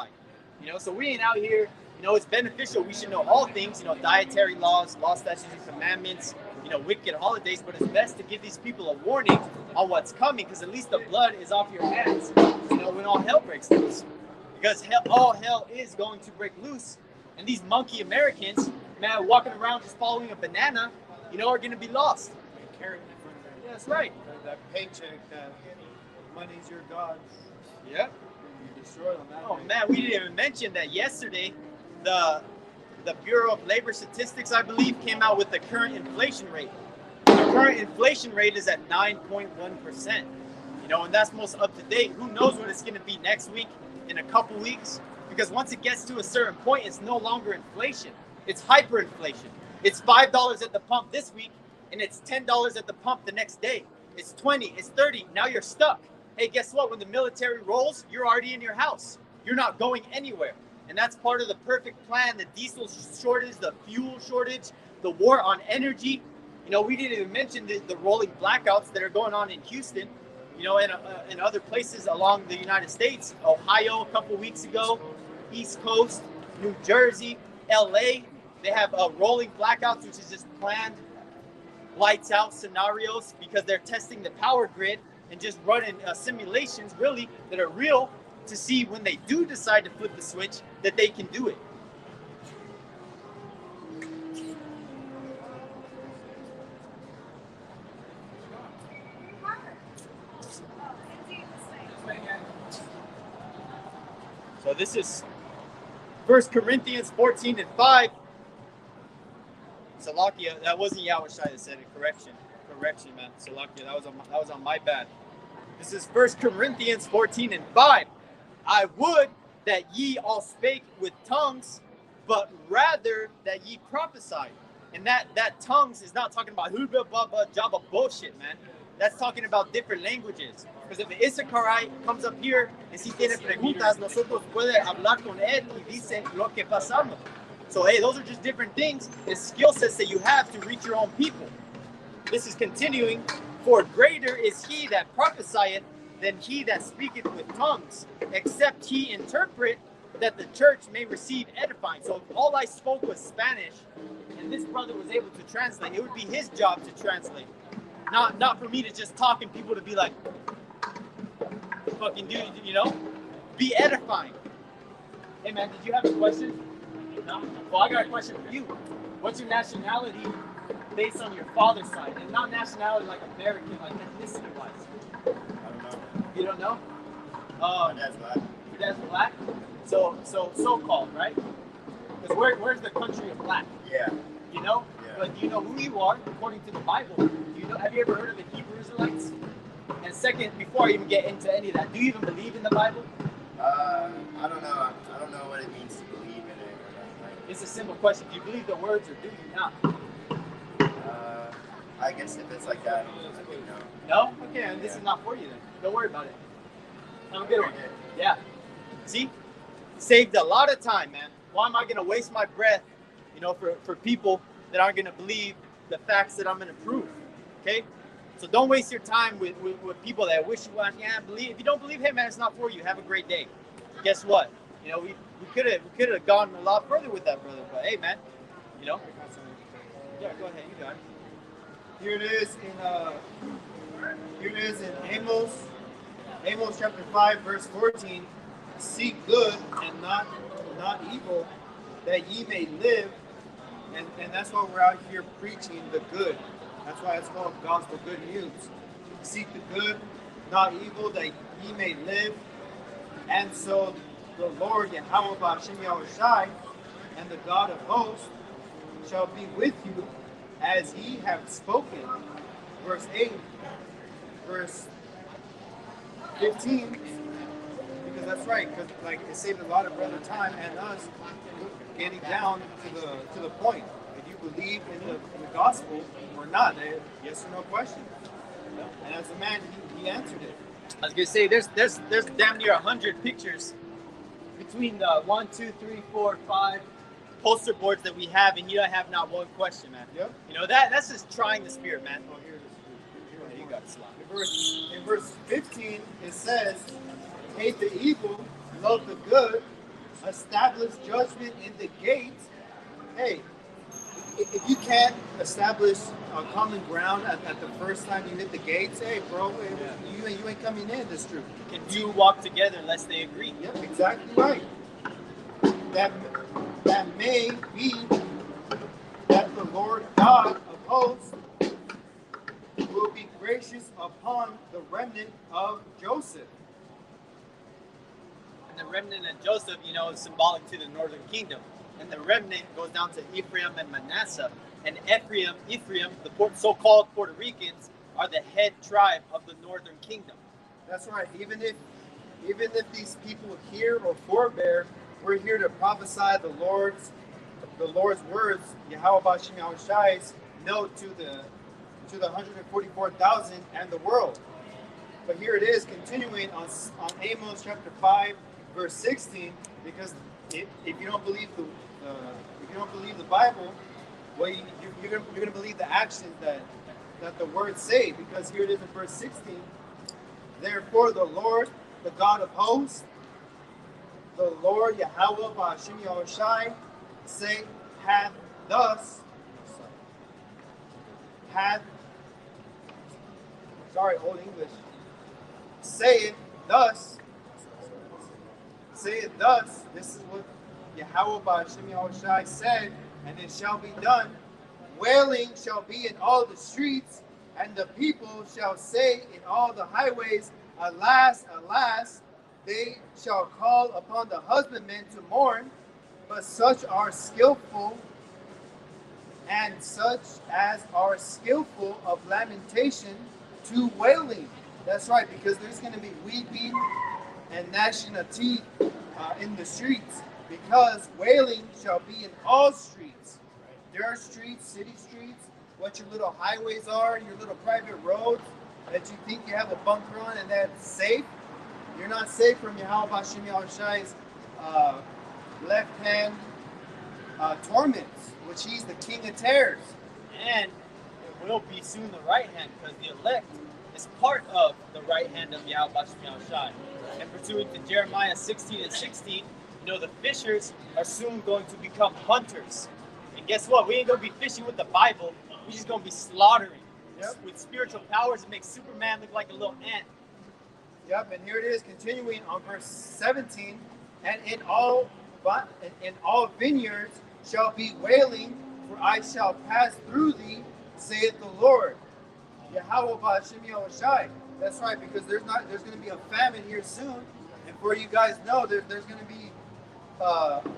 you know? So we ain't out here, you know, it's beneficial. We should know all things, you know, dietary laws, statutes, and commandments, you know, wicked holidays, but it's best to give these people a warning on what's coming, because at least the blood is off your hands, you know, when all hell breaks loose. Because all hell is going to break loose, and these monkey Americans, man, walking around just following a banana, you know, are going to be lost. Yeah, that's right. That paycheck, that money's your God. Yep. You destroy them. Oh, man, we didn't even mention that yesterday, the Bureau of Labor Statistics, I believe, came out with the current inflation rate. The current inflation rate is at 9.1%. You know, and that's most up to date. Who knows what it's going to be next week, in a couple weeks? Because once it gets to a certain point, it's no longer inflation. It's hyperinflation. It's $5 at the pump this week, and it's $10 at the pump the next day. It's 20, it's 30. Now you're stuck. Hey, guess what? When the military rolls, you're already in your house. You're not going anywhere. And that's part of the perfect plan, the diesel shortage, the fuel shortage, the war on energy. You know, we didn't even mention the rolling blackouts that are going on in Houston, you know, and other places along the United States. Ohio a couple weeks ago, East Coast, New Jersey, LA. They have rolling blackouts, which is just planned lights out scenarios, because they're testing the power grid and just running simulations, really, that are real, to see when they do decide to flip the switch, that they can do it. So this is 1 Corinthians 14:5. Salakia, that wasn't Yahushai that said it. Correction, man. Salakia, that was on my bad. This is 1 Corinthians 14:5. I would that ye all spake with tongues, but rather that ye prophesied. And that tongues is not talking about jabba bullshit, man. That's talking about different languages. Because if the Issacharite comes up here and si tiene preguntas, nosotros puede hablar con él y dice lo que pasamos. So, hey, those are just different things, the skill sets that you have to reach your own people. This is continuing. For greater is he that prophesieth than he that speaketh with tongues, except he interpret, that the church may receive edifying. So if all I spoke was Spanish, and this brother was able to translate, it would be his job to translate. Not for me to just talk and people to be like, fucking dude, you know? Be edifying. Hey man, did you have a question? No? Well, I got a question for you. What's your nationality based on your father's side? And not nationality like American, like ethnicity-wise. I don't know. You don't know? My dad's black. Your dad's black? So-called, right? Because where's the country of black? Yeah. You know? Yeah. But do you know who you are according to the Bible? Do you know? Have you ever heard of the Hebrew Israelites? And second, before I even get into any of that, do you even believe in the Bible? I don't know. I don't know what it means to believe in it. It's a simple question. Do you believe the words or do you not? I guess if it's like that, I think no. No? Okay, and this is not for you then. Don't worry about it. Have a good one. Yeah. See? Saved a lot of time, man. Why am I going to waste my breath, for people that aren't going to believe the facts that I'm going to prove? Okay? So don't waste your time with people that wish you well. Yeah, believe. If you don't believe, hey, man, it's not for you. Have a great day. Guess what? We could have gone a lot further with that, brother. But hey, man, Yeah, go ahead. You got it. Here it is in Amos chapter 5, verse 14. Seek good and not evil, that ye may live. And that's why we're out here preaching the good. That's why it's called gospel good news. Seek the good, not evil, that ye may live. And so the Lord Yahweh B'Hashem Yahushai and the God of hosts shall be with you as ye have spoken. Verse 8, verse 15, because that's right, because it saved a lot of brother time and us getting down to the point. If you believe in the gospel or not, yes or no question. And as a man, he answered it. I was gonna say there's damn near 100 pictures between the 1, 2, 3, 4, 5 poster boards that we have, and you don't have not one question, man. Yep. That's just trying the spirit, man. Oh, here it is. Here you got it, slide. In verse 15, it says, hate the evil, love the good, establish judgment in the gates. Hey, if you can't establish a common ground at the first time you hit the gates, hey, bro, you ain't coming in. That's true. Can two walk together unless they agree? Yep, exactly right. That may be that the Lord God of hosts will be gracious upon the remnant of Joseph. And the remnant of Joseph, is symbolic to the northern kingdom. And the remnant goes down to Ephraim and Manasseh. And Ephraim, the so-called Puerto Ricans, are the head tribe of the northern kingdom. That's right. Even if these people here or forebear, we're here to prophesy the Lord's words, Yahweh B'Hashem Yahushai's note to the 144,000 and the world. But here it is, continuing on Amos chapter 5, verse 16, because if you don't believe the Bible, well, you're going to believe the actions that the words say, because here it is in verse 16. Therefore the Lord, the God of hosts, the Lord Yahweh B'Hashem Yahushai, say, Old English. Say it thus. This is what Yahweh B'Hashem Yahushai said, and it shall be done. Wailing shall be in all the streets, and the people shall say in all the highways, alas, alas. They shall call upon the husbandmen to mourn, but such are skillful, and such as are skillful of lamentation to wailing. That's right, because there's going to be weeping and gnashing of teeth in the streets, because wailing shall be in all streets. There are streets, city streets, what your little highways are, your little private roads that you think you have a bunker on and that's safe. You're not safe from Yahweh B'Hashem Yahushai's left hand torments, which he's the king of terrors. And it will be soon the right hand, because the elect is part of the right hand of Yahweh B'Hashem Yahushai. And pursuant to Jeremiah 16 and 16, the fishers are soon going to become hunters. And guess what? We ain't going to be fishing with the Bible. We're just going to be slaughtering with spiritual powers and make Superman look like a little ant. Yep, and here it is, continuing on verse 17. And in all vineyards shall be wailing, for I shall pass through thee, saith the Lord. Yahweh B'Hashem Yahushai. That's right, because there's going to be a famine here soon, and for you guys know, there's going to be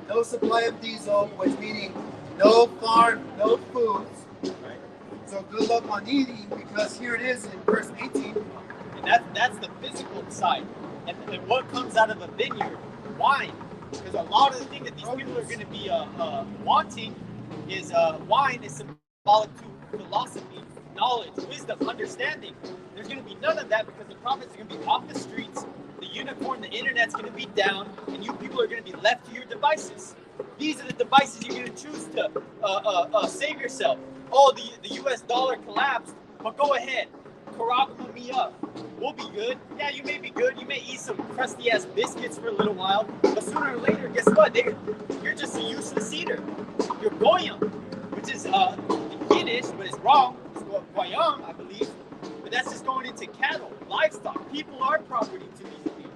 no supply of diesel, which meaning no farm, no foods. Right. So good luck on eating, because here it is in verse 18. And that's the physical side. And what comes out of a vineyard? Wine. Because a lot of the things that these people are going to be wanting is wine is symbolic to philosophy, knowledge, wisdom, understanding. There's going to be none of that because the prophets are going to be off the streets, the unicorn, the internet's going to be down, and you people are going to be left to your devices. These are the devices you're going to choose to save yourself. Oh, the US dollar collapsed, but go ahead. Karagma me up. We'll be good. Yeah, you may be good. You may eat some crusty ass biscuits for a little while, but sooner or later, guess what? You're just a useless eater. You're goyim, which is Yiddish, but it's wrong. It's goyam, I believe. But that's just going into cattle, livestock. People are property to these people.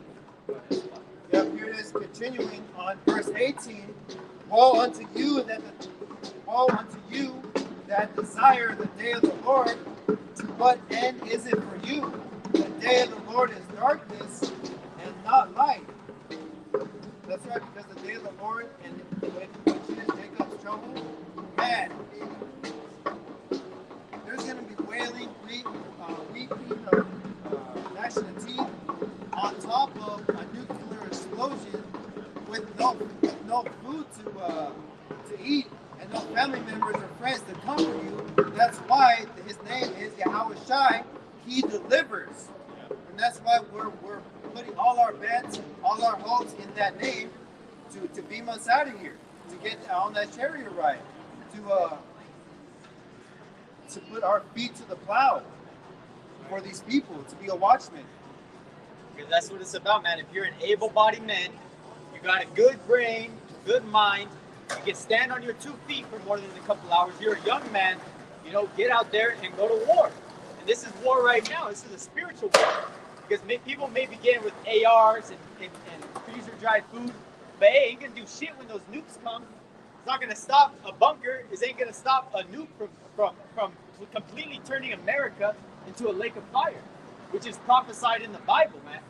Yep, here it is continuing on verse 18. Woe unto you that desire the day of the Lord. To what end is it for you? The day of the Lord is darkness and not light. That's right, because the day of the Lord, and which is Jacob's trouble, man, there's going to be wailing, weeping of gnashing of teeth on top of a nuclear explosion with no food to eat and no family members or friends to comfort you. That's why his name is Yahweh Shai. He delivers. And that's why we're putting all our bets, all our hopes in that name to beam us out of here, to get on that chariot ride, to put our feet to the plow for these people, to be a watchman. Because that's what it's about, man. If you're an able-bodied man, you got a good brain, good mind, you can stand on your 2 feet for more than a couple hours. You're a young man, get out there and go to war. And this is war right now. This is a spiritual war. Because people may begin with ARs and freezer-dried food, but hey, ain't gonna do shit when those nukes come. It's not gonna stop a bunker. It ain't gonna stop a nuke from completely turning America into a lake of fire, which is prophesied in the Bible, man.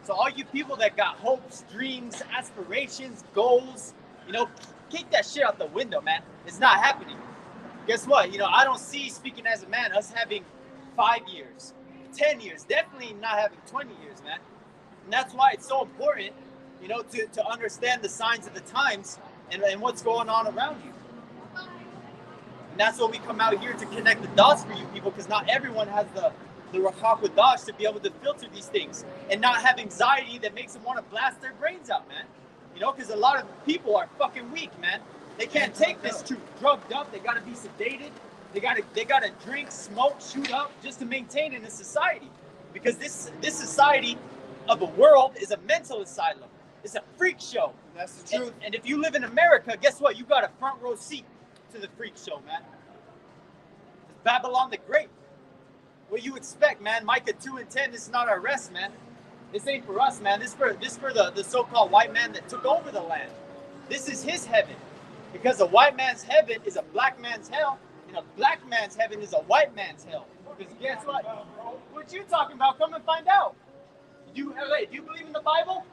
So all you people that got hopes, dreams, aspirations, goals, kick that shit out the window, man. It's not happening. Guess what? I don't see, speaking as a man, us having 5 years, 10 years, definitely not having 20 years, man. And that's why it's so important, to understand the signs of the times and what's going on around you. And that's what we come out here to connect the dots for you people, because not everyone has the Rachak Wadash to be able to filter these things and not have anxiety that makes them want to blast their brains out, man. Because a lot of people are fucking weak, man. They can't take this truth. Drugged up, they gotta be sedated. They gotta drink, smoke, shoot up just to maintain in this society. Because this society of a world is a mental asylum. It's a freak show. That's the truth. And if you live in America, guess what? You got a front row seat to the freak show, man. It's Babylon the Great. What you expect, man? Micah 2:10. This is not our rest, man. This ain't for us, man. This for the so-called white man that took over the land. This is his heaven. Because a white man's heaven is a black man's hell, and a black man's heaven is a white man's hell. Because guess what? What you talking about? Come and find out. Do you believe in the Bible?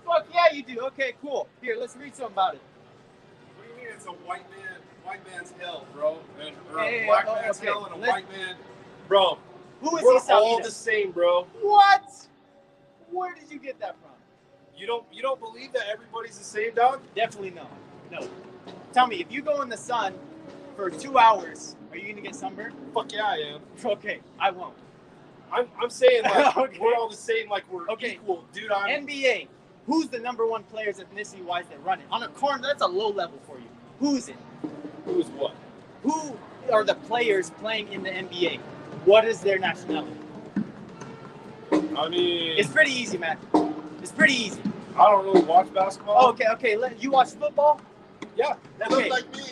Fuck yeah, you do. Okay, cool. Here, let's read something about it. What do you mean it's a white man's hell, bro? Or Hey, a black man's hell and a white man, bro. Who is We're this all the same, bro. What? Where did you get that from? You don't believe that everybody's the same, dog? Definitely no. No. Tell me, if you go in the sun for 2 hours, are you gonna get sunburned? Fuck yeah, I am. Okay, I won't. I'm saying like Okay. we're all the same, like we're Okay. equal, dude. I'm NBA. Who's the number one players ethnicity-wise that run it? On a corner, that's a low level for you. Who is it? who's what? Who are the players playing in the NBA? What is their nationality? I mean, It's pretty easy, man. It's pretty easy. I don't really watch basketball. Okay. You watch football? Yeah, Okay. look like me.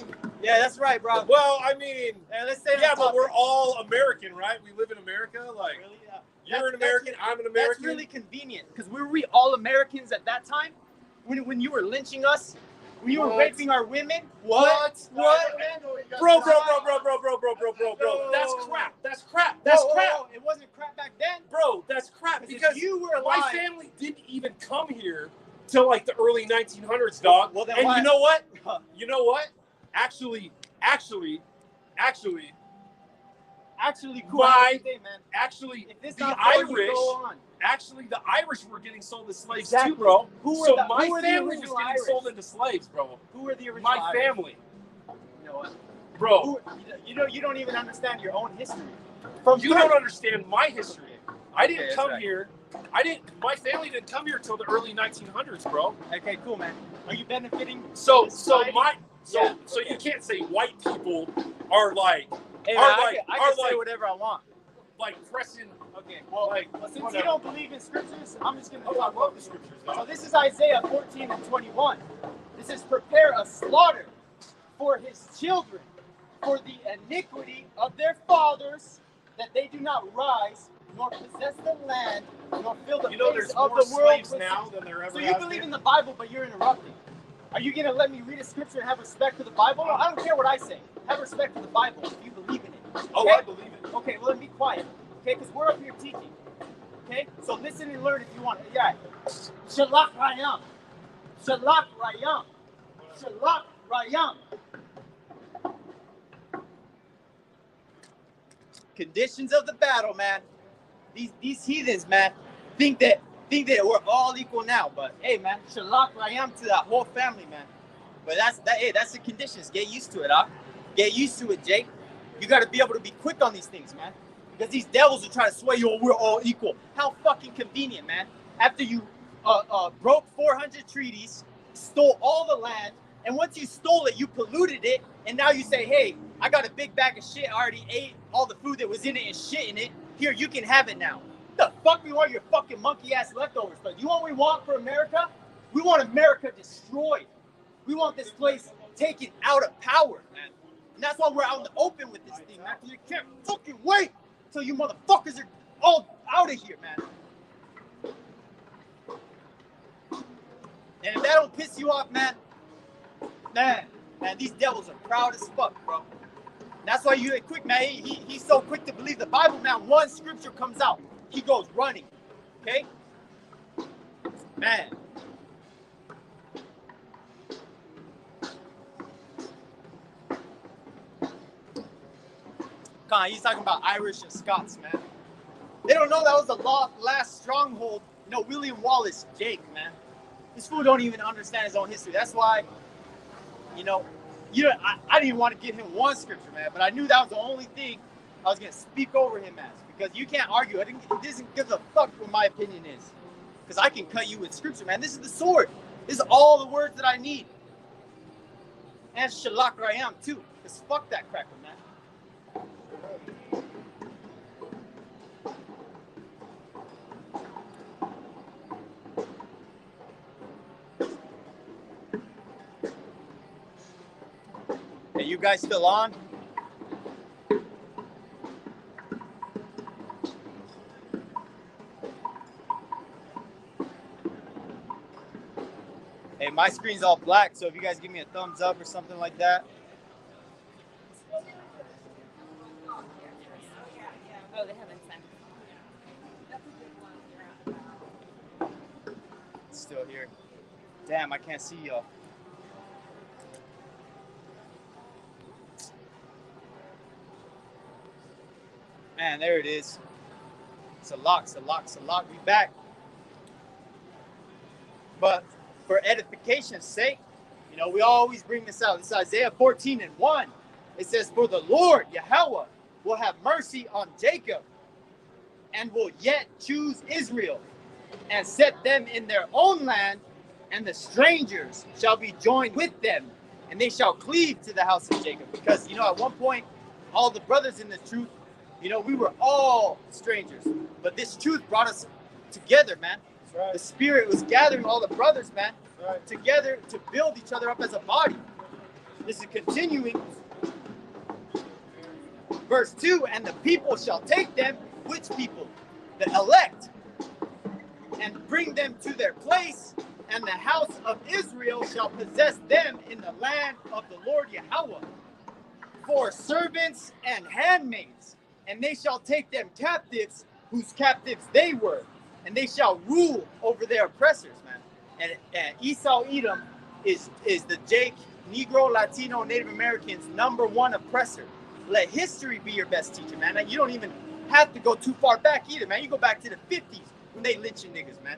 Yeah, that's right, bro. Well, I mean, Let's say yeah, but we're all American, right? We live in America. Like, really, you're an American, I'm an American. That's really convenient because were we all Americans at that time? When you were lynching us, when you were What? raping our women? What? What? Bro. That's crap. That's crap. That's Whoa, crap. whoa. It wasn't crap back then. Bro, that's crap. Because Because you were my alive. family didn't even come here till like the early 1900s, dog. Well, then and why- you know what? You know what? Actually, cool. My- Day, man. actually, If this the not for you, Irish, go on. actually, the Irish were getting sold as slaves Exactly. too, bro. Who were So the- my who were the family was original getting Irish? sold into slaves, bro. Who were the original My Irish? family, You know what? bro. You don't even understand your own history. You don't understand my history. I didn't that's come right. here. My family didn't come here till the early 1900s, bro. Okay, cool, man. Are you benefiting? So society? so you can't say white people are like Hey, are man, like I are can say like whatever I want. like pressing. Okay, well, Like, since whatever. you don't believe in scriptures, I'm just going to Oh, I love the scriptures, So though. this is Isaiah 14 and 21. This is prepare a slaughter for his children, for the iniquity of their fathers, that they do not rise, nor possess the land, nor fill the You know, face there's of more the world slaves with now sin. than there ever So you has believe been. in the Bible, but you're interrupting. Are you going to let me read a scripture and have respect to the Bible? No, I don't care what I say. Have respect to the Bible if you believe in it. Oh, Okay? I believe it. Okay, well then be quiet. Okay, because we're up here teaching. Okay, so listen and learn if you want. Yeah. Shalak Rayam. Shalak Rayam. Shalak Rayam. Conditions of the battle, man. These heathens, man, think that we're all equal now. But hey, man, Shalak Rayam to that whole family, man. But that's the conditions. Get used to it, huh? Get used to it, Jake. You got to be able to be quick on these things, man. Because these devils are trying to sway you. Oh, we're all equal. How fucking convenient, man. After you broke 400 treaties, stole all the land, and once you stole it, you polluted it, and now you say, hey, I got a big bag of shit. I already ate all the food that was in it and shit in it. Here, you can have it now. The fuck we want your fucking monkey ass leftovers, but you know what we want for America? We want America destroyed. We want this place taken out of power, man. And that's why we're out in the open with this thing, man. Because you can't fucking wait till you motherfuckers are all out of here, man. And if that don't piss you off, man, these devils are proud as fuck, bro. That's why you quick, man. He's so quick to believe the Bible, man. One scripture comes out, he goes running. Okay? Man. He's talking about Irish and Scots, man. They don't know that was the last stronghold. You know, William Wallace, Jake, man. This fool don't even understand his own history. That's why, I didn't even want to give him one scripture, man. But I knew that was the only thing I was going to speak over him as. Because you can't argue. It doesn't give a fuck what my opinion is. Because I can cut you with scripture, man. This is the sword. This is all the words that I need. And Shalak Rayam, too. Because fuck that cracker, man. Hey, you guys still on? Hey, my screen's all black, so if you guys give me a thumbs up or something like that. Oh, they haven't sent. It's still here. Damn, I can't see y'all. Man, there it is. It's a lock. We back. But for edification's sake, we always bring this out. This is Isaiah 14 and 1. It says, for the Lord, Yahweh, will have mercy on Jacob and will yet choose Israel and set them in their own land, and the strangers shall be joined with them, and they shall cleave to the house of Jacob. Because, at one point, all the brothers in the truth, we were all strangers. But this truth brought us together, man. Right. The Spirit was gathering all the brothers, man, together to build each other up as a body. This is continuing. Verse 2, and the people shall take them, which people? The elect, and bring them to their place, and the house of Israel shall possess them in the land of the Lord Yahweh, for servants and handmaids, and they shall take them captives, whose captives they were, and they shall rule over their oppressors, man. And Esau Edom is the Jake Negro, Latino, Native Americans' #1 oppressor. Let history be your best teacher, man. You don't even have to go too far back either, man. You go back to the 50s when they lynching niggas, man.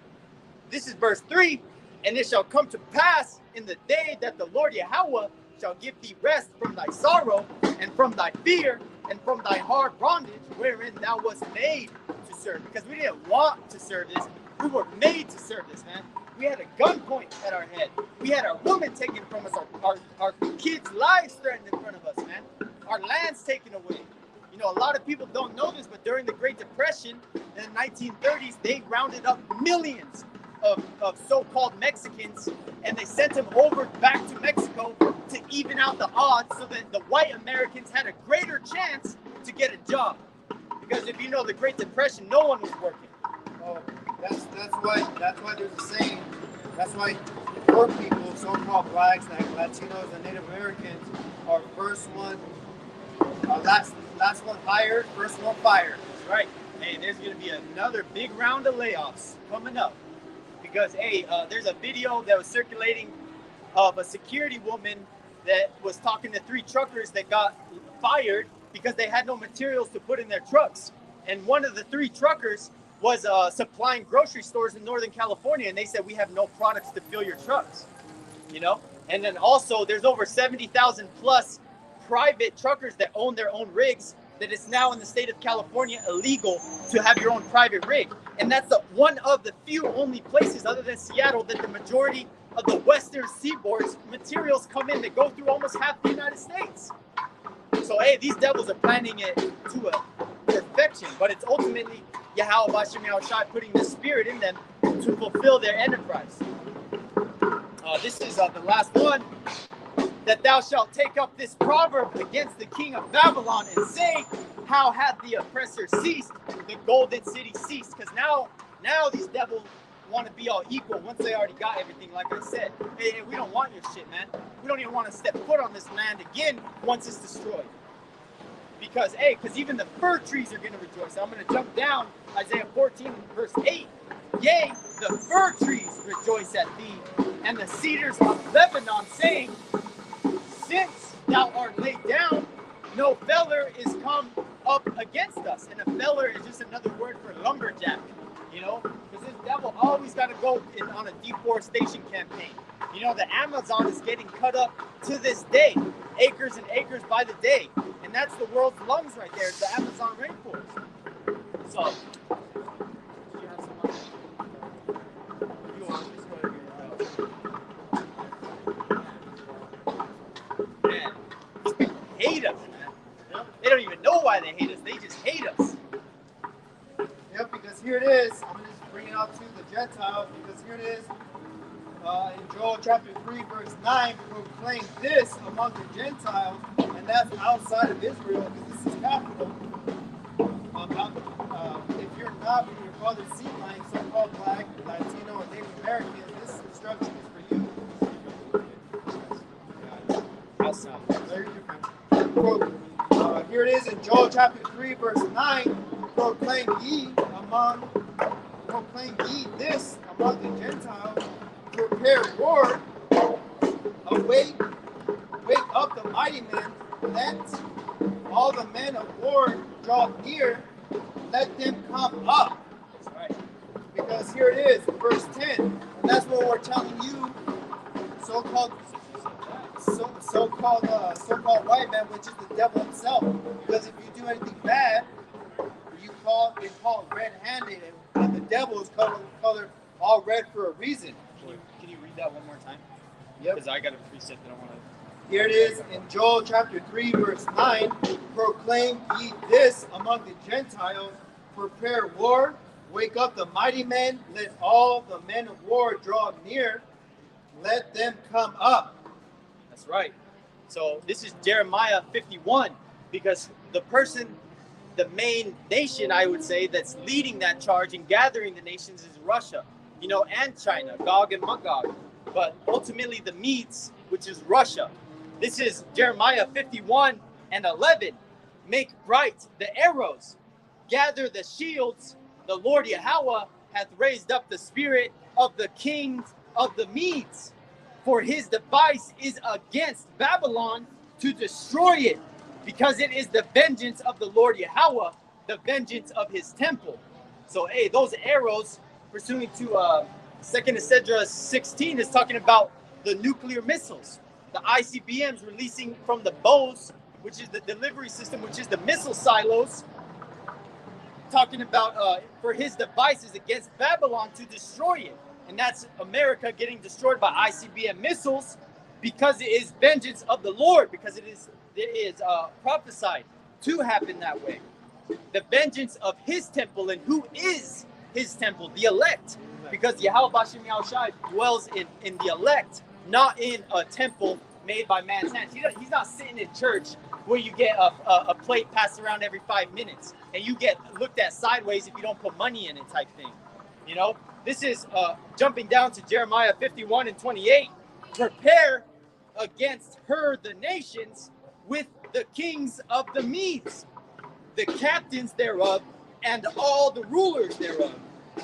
This is verse 3. And it shall come to pass in the day that the Lord Yahweh shall give thee rest from thy sorrow and from thy fear and from thy hard bondage wherein thou wast made to serve. Because we didn't want to serve this. We were made to serve this, man. We had a gunpoint at our head. We had our woman taken from us. Our kids' lives threatened in front of us, man. Our lands taken away. You know, a lot of people don't know this, but during the Great Depression in the 1930s, they rounded up millions of so-called Mexicans, and they sent them over back to Mexico to even out the odds so that the white Americans had a greater chance to get a job. Because if you know the Great Depression, no one was working. Oh, that's why there's a saying. That's why poor people, so-called blacks, like Latinos and Native Americans, are first one, last one hired, first one fired. That's right. Hey, there's going to be another big round of layoffs coming up. Because, hey, there's a video that was circulating of a security woman that was talking to 3 truckers that got fired because they had no materials to put in their trucks. And one of the 3 truckers was supplying grocery stores in Northern California. And they said, we have no products to fill your trucks, you know? And then also there's over 70,000 plus private truckers that own their own rigs, that it's now in the state of California illegal to have your own private rig. And that's one of the few only places other than Seattle that the majority of the Western seaboard's materials come in that go through almost half the United States. So, hey, these devils are planning it to a perfection, but it's ultimately Yahweh Bashem Yahushai putting the spirit in them to fulfill their enterprise. This is the last one. That thou shalt take up this proverb against the king of Babylon and say, how hath the oppressor ceased, the golden city ceased? Because now these devils want to be all equal once they already got everything, like I said. Hey, we don't want your shit, man. We don't even want to step foot on this land again once it's destroyed. Because even the fir trees are going to rejoice. I'm going to jump down, Isaiah 14, verse 8. Yea, the fir trees rejoice at thee, and the cedars of Lebanon, saying, since thou art laid down, no feller is come up against us. And a feller is just another word for lumberjack, you know? Because this devil always got to go on a deforestation campaign. You know, the Amazon is getting cut up to this day, acres and acres by the day. And that's the world's lungs right there, the Amazon rainforest. So, you have some money? You want this one? Man, these people hate us, man. They don't even know why they hate us. They just hate us. Yep, because here it is. I'm going to just bring it out to the Gentiles, because here it is. In Joel chapter 3, verse 9, proclaim this among the Gentiles, and that's outside of Israel, because this is capital. If you're not from your father's seed line, so-called black, Latino, and Native American, this instruction is for you. Very different. Here it is in Joel chapter 3, verse 9, proclaim ye this among the Gentiles, prepare war, awake up the mighty men, let all the men of war draw near, let them come up. That's right. Because here it is, verse 10, and that's what we're telling you, so-called white man, which is the devil himself. Because if you do anything bad, you call red-handed, and the devil is colored all red for a reason. Can you read that one more time? Yep. Because I got a precept that I want to. Here it is in Joel chapter 3, verse 9. Proclaim ye this among the Gentiles, prepare war, wake up the mighty men, let all the men of war draw near, let them come up. That's right. So this is Jeremiah 51, because the main nation, I would say, that's leading that charge and gathering the nations is Russia, you know, and China, Gog and Magog. But ultimately the Medes, which is Russia. This is Jeremiah 51 and 11. Make bright the arrows, gather the shields. The Lord Yahweh hath raised up the spirit of the kings of the Medes. For his device is against Babylon to destroy it, because it is the vengeance of the Lord Yahweh, the vengeance of his temple. So, hey, those arrows, pursuant to 2nd Esdras 16, is talking about the nuclear missiles. The ICBMs releasing from the bows, which is the delivery system, which is the missile silos, talking about for his devices against Babylon to destroy it. And that's America getting destroyed by ICBM missiles, because it is vengeance of the Lord, because it is prophesied to happen that way. The vengeance of his temple, and who is his temple? The elect. Because Yahweh Bashem Yahushai dwells in the elect, not in a temple made by man's hands. He's not sitting in church where you get a plate passed around every 5 minutes and you get looked at sideways if you don't put money in it type thing. You know, this is jumping down to Jeremiah 51 and 28. Prepare against her the nations with the kings of the Medes, the captains thereof, and all the rulers thereof,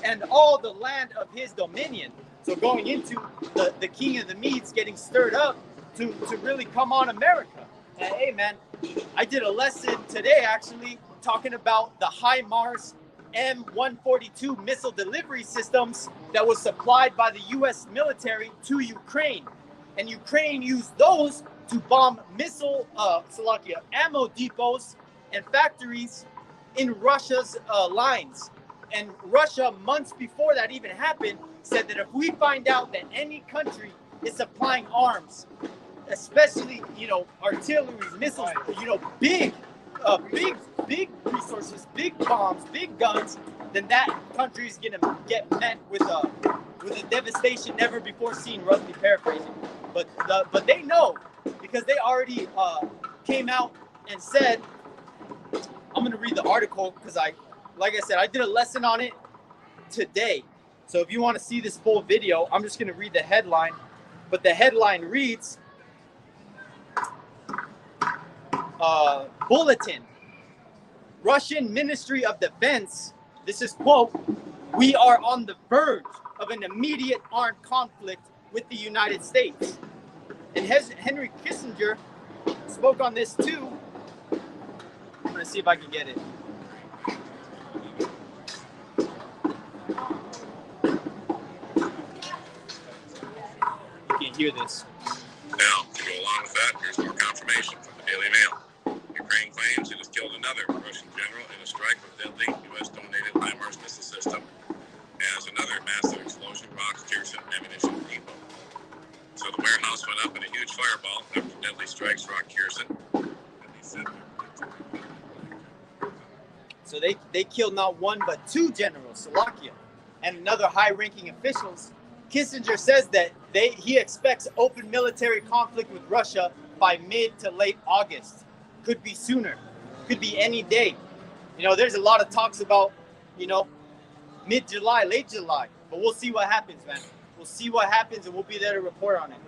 and all the land of his dominion. So going into the king of the Medes getting stirred up to really come on America. And hey, man, I did a lesson today actually talking about the HIMARS M142 missile delivery systems that was supplied by the U.S. military to Ukraine. And Ukraine used those to bomb missile ammo depots and factories in Russia's lines. And Russia, months before that even happened, said that if we find out that any country is supplying arms, especially, artillery, missiles, big resources, big bombs, big guns, then that country is gonna get met with a devastation never before seen, roughly paraphrasing. But they know, because they already came out and said, I'm gonna read the article because like I said, I did a lesson on it today. So if you want to see this full video, I'm just gonna read the headline. But the headline reads, Bulletin, Russian Ministry of Defense, this is quote, we are on the verge of an immediate armed conflict with the United States. And Henry Kissinger spoke on this too. I'm gonna see if I can get it. You can't hear this. Now, to go along with that, here's more confirmation from the Daily Mail. Ukraine claims it has killed another Russian general in a strike with deadly U.S.-donated HIMARS missile system, as another massive explosion rocks Kherson ammunition depot. So the warehouse went up in a huge fireball after deadly strikes rocked Kherson. So they killed not one but two generals, Slovakia, and another high-ranking officials. Kissinger says that he expects open military conflict with Russia by mid to late August. Could be sooner. Could be any day. There's a lot of talks about, mid-July, late July. But we'll see what happens, man. We'll see what happens, and we'll be there to report on it.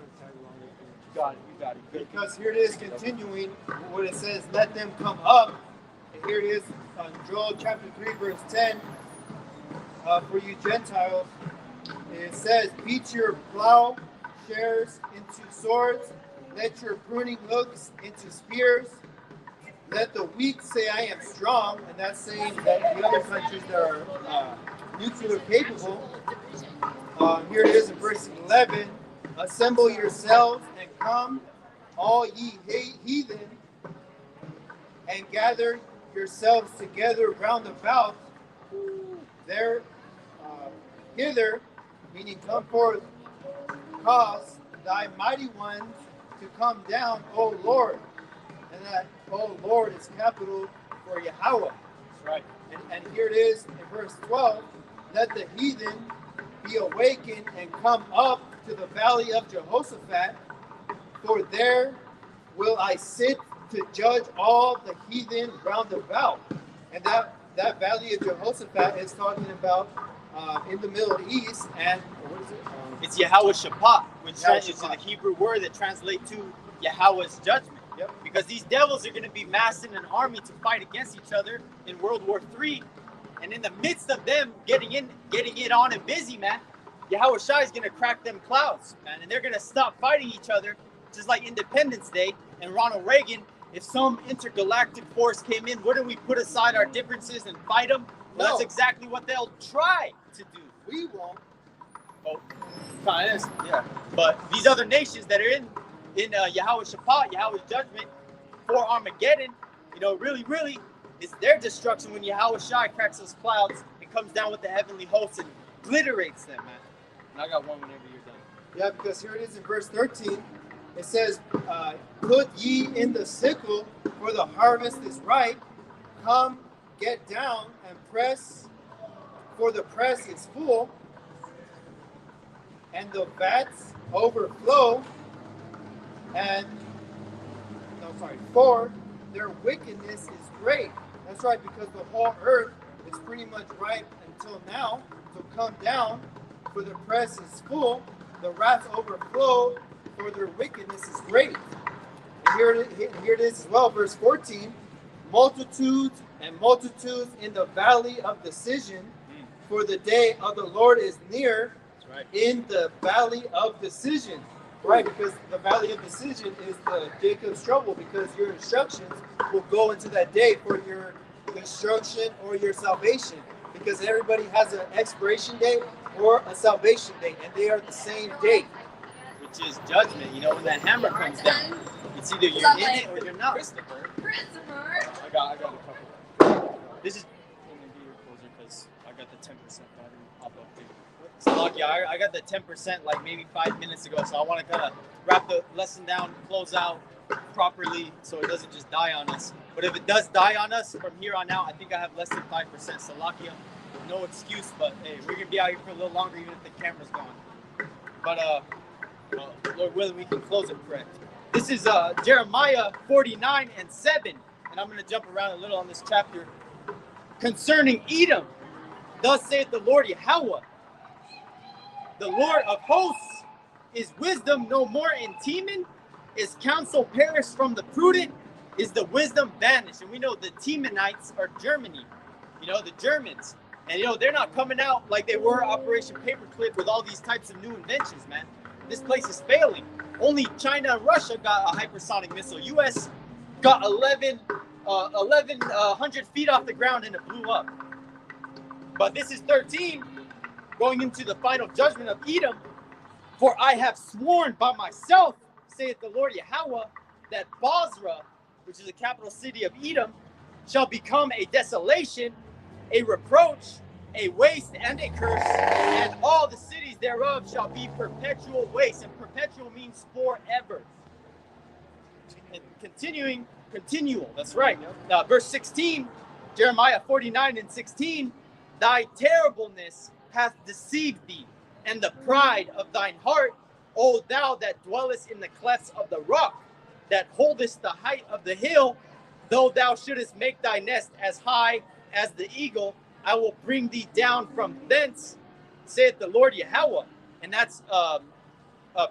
You got it. Good. Because here it is continuing when it says, let them come up. And here it is on Joel chapter 3, verse 10. For you Gentiles, it says, beat your plowshares into swords. Let your pruning hooks into spears. Let the weak say, I am strong. And that's saying that the other countries that are nuclear capable. Here it is in verse 11. Assemble yourselves and come, all ye heathen, and gather yourselves together round about. There, hither, meaning come forth, cause thy mighty ones to come down, O Lord. And that O Lord is capital for Yahweh. That's right. And here it is in verse 12. Let the heathen be awakened and come up to the valley of Jehoshaphat, for there will I sit to judge all the heathen round about. And that valley of Jehoshaphat is talking about in the Middle East, and what is it? It's Yahweh Shabbat, which is the Hebrew word that translates to Yahweh's judgment. Yep. Because these devils are going to be massed in an army to fight against each other in World War III. And in the midst of them getting it on and busy, man, Yahweh Shai is going to crack them clouds, man, and they're going to stop fighting each other, just like Independence Day and Ronald Reagan. If some intergalactic force came in, wouldn't we put aside our differences and fight them? Well, No. that's exactly what they'll try to do. We won't. Oh, kind of, yeah. But these other nations that are in Yahweh's Shabbat, Yahweh's judgment for Armageddon, really, it's their destruction when Yahweh Shai cracks those clouds and comes down with the heavenly hosts and obliterates them, man. And I got one whenever you're done. Yeah, because here it is in verse 13. It says, put ye in the sickle, for the harvest is ripe. Come, get down and press, for the press is full, and the vats overflow. For their wickedness is great. That's right, because the whole earth is pretty much ripe until now. So come down, for the press is full, the wrath overflow, for their wickedness is great. And here it is as well, verse 14. Multitudes and multitudes in the valley of decision, for the day of the Lord is near. That's right. In the valley of decision. Right, because the valley of decision is the Jacob's trouble, because your instructions will go into that day for your destruction or your salvation, because everybody has an expiration date or a salvation date, and they are the same date. Which is judgment, when that hammer comes down. It's either you're in it or you're not. Christopher. I got a couple. This is going to be your closer because I got the 10% battery pop up too. So lucky, I got the 10% like maybe 5 minutes ago, so I want to kind of wrap the lesson down, close out properly so it doesn't just die on us. But if it does die on us from here on out, I think I have less than 5%. Salakia, no excuse, but hey, we're going to be out here for a little longer even if the camera's gone. But Lord willing, we can close it correct. This is Jeremiah 49:7, and I'm going to jump around a little on this chapter. Concerning Edom, thus saith the Lord Yahweh, the Lord of hosts, is wisdom no more in Teman? Is counsel perished from the prudent? Is the wisdom vanished? And we know the Temanites are Germany, the Germans. And they're not coming out like they were Operation Paperclip with all these types of new inventions, man. This place is failing. Only China and Russia got a hypersonic missile. U.S. got 1,100 feet off the ground and it blew up. But this is 13, going into the final judgment of Edom. For I have sworn by myself, saith the Lord Yahweh, that Basra, which is the capital city of Edom, shall become a desolation, a reproach, a waste, and a curse, and all the cities thereof shall be perpetual waste. And perpetual means forever. And continual, that's right. Verse 16, Jeremiah 49:16, thy terribleness hath deceived thee, and the pride of thine heart, O thou that dwellest in the clefts of the rock, that holdest the height of the hill, though thou shouldest make thy nest as high as the eagle, I will bring thee down from thence, saith the Lord Yahweh. And that's a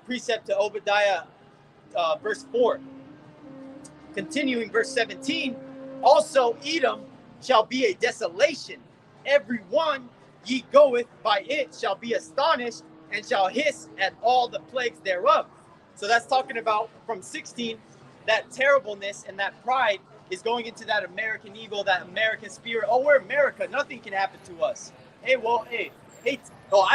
precept to Obadiah verse 4. Continuing verse 17, also Edom shall be a desolation. Every one ye goeth by it shall be astonished and shall hiss at all the plagues thereof. So that's talking about from 16, that terribleness and that pride is going into that American eagle, that American spirit. Oh, we're America. Nothing can happen to us. I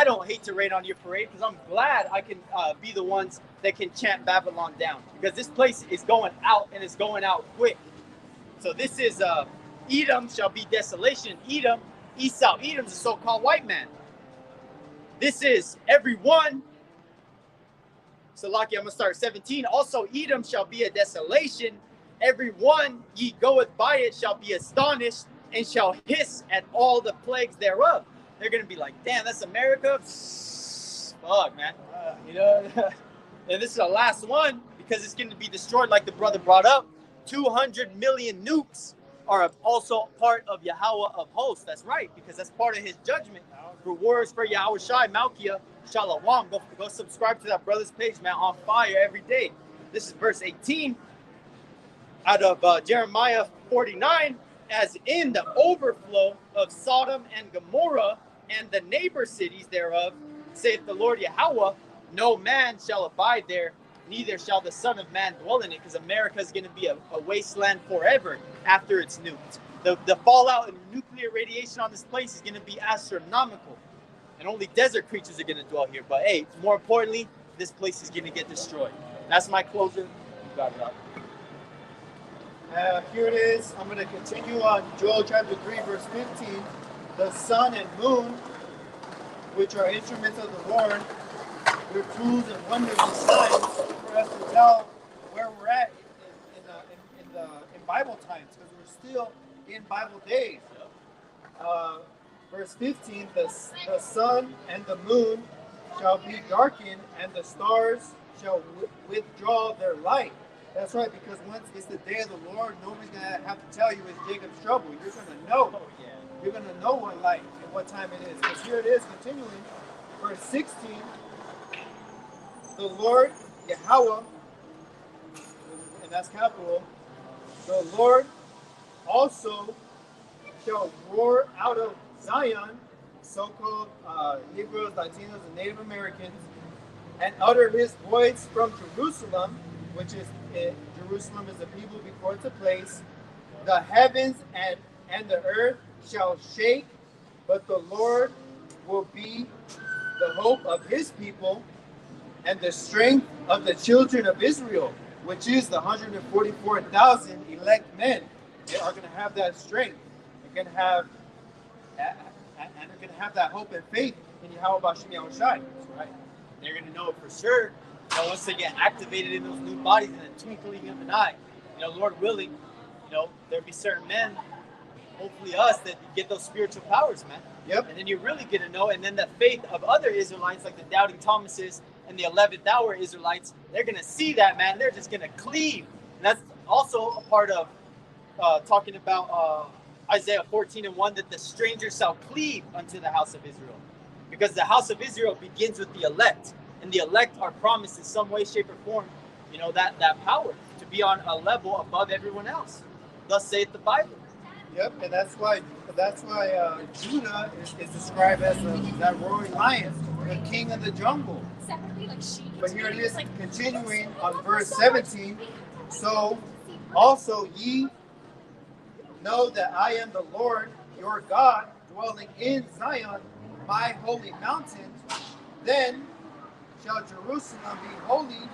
don't hate to rain on your parade because I'm glad I can be the ones that can chant Babylon down, because this place is going out and it's going out quick. So this is Edom shall be desolation. Edom, Esau. Edom's a so-called white man. This is everyone. So lucky, I'm going to start 17. Also Edom shall be a desolation. Every one ye goeth by it shall be astonished and shall hiss at all the plagues thereof. They're going to be like, damn, that's America? Fuck, man. And this is the last one because it's going to be destroyed like the brother brought up. 200 million nukes are also part of Yahweh of hosts. That's right, because that's part of his judgment. Rewards for Yahweh Shai, Malkia, Shalom. Go subscribe to that brother's page, man. On fire every day. This is verse 18 out of Jeremiah 49. As in the overflow of Sodom and Gomorrah and the neighbor cities thereof, saith the Lord Yahweh, no man shall abide there, neither shall the Son of Man dwell in it, because America is going to be a wasteland forever after it's nuked. The fallout and nuclear radiation on this place is going to be astronomical, and only desert creatures are going to dwell here. But hey, more importantly, this place is going to get destroyed. That's my closer. You got it up. Here it is. I'm going to continue on Joel chapter 3, verse 15. The sun and moon, which are instruments of the Lord, their tools and wonders and signs for us to tell where we're at in Bible times, because we're still in Bible days. Verse 15, the sun and the moon shall be darkened, and the stars shall withdraw their light. That's right, because once it's the day of the Lord, nobody's going to have to tell you it's Jacob's trouble. You're going to know. You're going to know what light and what time it is. Because here it is, continuing, verse 16. The Lord, Yahweh, and that's capital, the Lord also shall roar out of Zion, so-called Negroes, Latinos, and Native Americans, and utter his voice from Jerusalem, which is Jerusalem is a people before it's a place. The heavens and the earth shall shake, but the Lord will be the hope of his people and the strength of the children of Israel, which is the 144,000 elect men. They are going to have that strength. They're going to have, and they're going to have that hope and faith in Yahweh B'Shem Yahushai. Right. They're going to know it for sure. Once they get activated in those new bodies in the twinkling of an eye, Lord willing, there'll be certain men, hopefully us, that get those spiritual powers, man. Yep. And then you're really going to know. And then the faith of other Israelites, like the doubting Thomases and the 11th hour Israelites, they're going to see that, man. They're just going to cleave. And that's also a part of talking about Isaiah 14:1, that the stranger shall cleave unto the house of Israel. Because the house of Israel begins with the elect. And the elect are promised in some way, shape, or form, that power to be on a level above everyone else. Thus saith the Bible. Yep, and that's why Judah is described as that roaring lion, the king of the jungle. But here it is, continuing on verse 17. So also ye know that I am the Lord your God, dwelling in Zion, my holy mountain. Then shall Jerusalem be holy.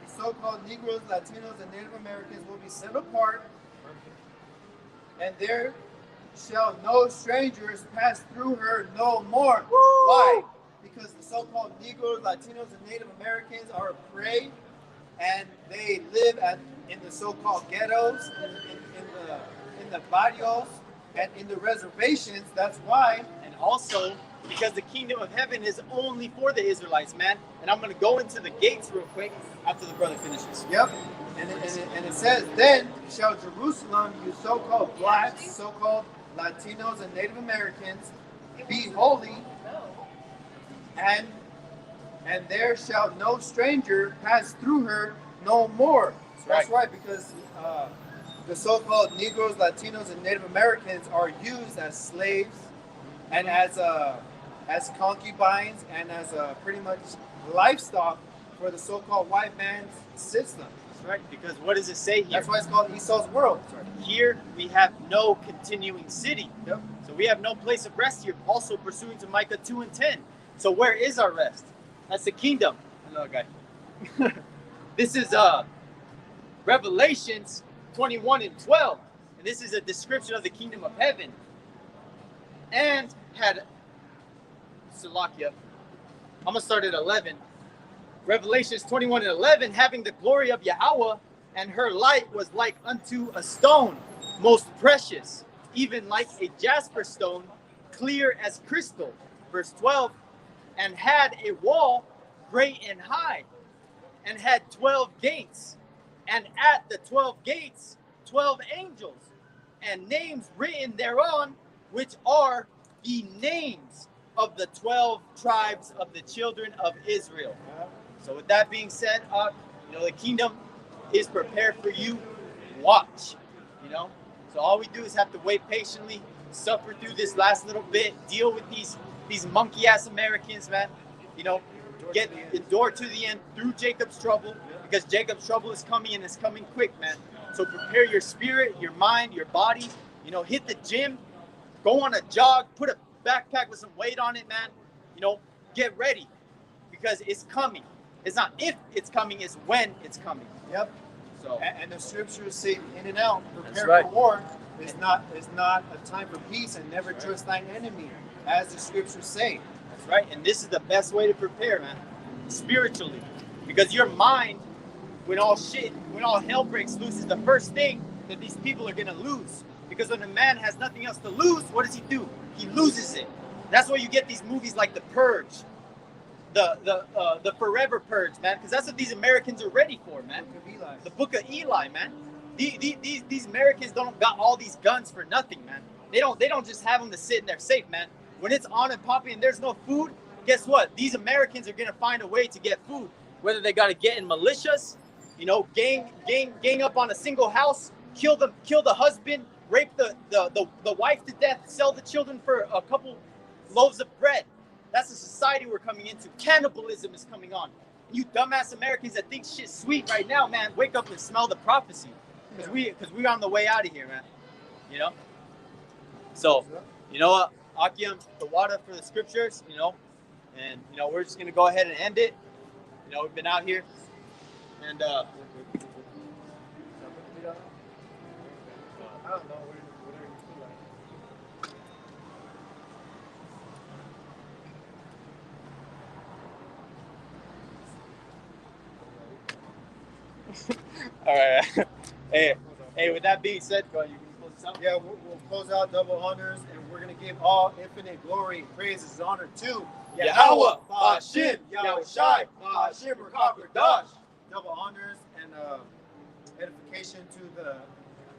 The so-called Negroes, Latinos, and Native Americans will be set apart. And there shall no strangers pass through her no more. Woo! Why? Because the so-called Negroes, Latinos, and Native Americans are prey, and they live in the so-called ghettos, in the barrios, and in the reservations. That's why. And also, because the kingdom of heaven is only for the Israelites, man. And I'm going to go into the gates real quick after the brother finishes. Yep. And it says, then shall Jerusalem, you so-called blacks, so-called Latinos, and Native Americans, be holy, and there shall no stranger pass through her no more. So that's right, because the so-called Negroes, Latinos, and Native Americans are used as slaves and as concubines and as pretty much livestock for the so-called white man's system. That's right, because what does it say here? That's why it's called Esau's world. Here we have no continuing city. Yep. So we have no place of rest here, also pursuing to Micah 2:10. So where is our rest? That's the kingdom. Hello, guy. This is Revelations 21:12. And this is a description of the kingdom of heaven. And had Salakia. I'm going to start at 11. Revelations 21:11, having the glory of Yahweh, and her light was like unto a stone, most precious, even like a jasper stone, clear as crystal. Verse 12, and had a wall great and high, and had 12 gates, and at the 12 gates 12 angels, and names written thereon, which are the names of the 12 tribes of the children of Israel. So with that being said, the kingdom is prepared for you. Watch, So all we do is have to wait patiently, suffer through this last little bit, deal with these monkey-ass Americans, man. You know, get endure to the end through Jacob's trouble, because Jacob's trouble is coming and it's coming quick, man. So prepare your spirit, your mind, your body. You know, hit the gym, go on a jog, put a backpack with some weight on it, man. You know, get ready, because it's coming. It's not if it's coming, it's when it's coming. Yep. So And the scriptures say in and out, That's prepare right. for war. It's not a time for peace, and never trust thine enemy, as the scriptures say. that's right. And this is the best way to prepare, man. Spiritually. Because your mind, when all hell breaks loose, is the first thing that these people are gonna lose. Because when a man has nothing else to lose, what does he do? He loses it. That's why you get these movies like The Purge, the Forever Purge, man. Because that's what these Americans are ready for, man. The Book of Eli, man. These Americans don't got all these guns for nothing, man. They don't just have them to sit in their safe, man. When it's on and popping and there's no food, guess what? These Americans are gonna find a way to get food. Whether they gotta get in militias, you know, gang up on a single house, kill the husband, rape the wife to death, sell the children for a couple loaves of bread. That's the society we're coming into. Cannibalism is coming on. You dumbass Americans that think shit's sweet right now, man, wake up and smell the prophecy. Because we're on the way out of here, man. You know? So, you know what? Akim, the water for the scriptures, you know? And, you know, we're just going to go ahead and end it. You know, we've been out here. And, I don't know, whatever you feel like. all right. Hey, with that being said, go ahead, you can close this out. Yeah, we'll close out double honors, and we're going to give all infinite glory, praises, honor to Yahweh, Bashim, Yahushai, Bashim, Rakabradash. double honors and edification to the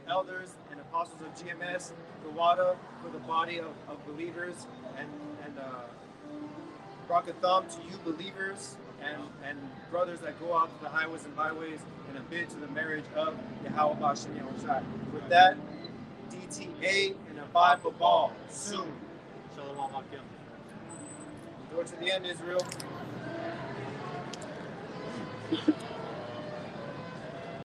elders and apostles of GMS, the water for the body of believers, and rock a thumb to you believers and brothers that go out to the highways and byways in a bid to the marriage of Yahweh Bashim Yahushai. With that, DTA and a Bible ball soon. Shalom, Akim. Go to the end, Israel.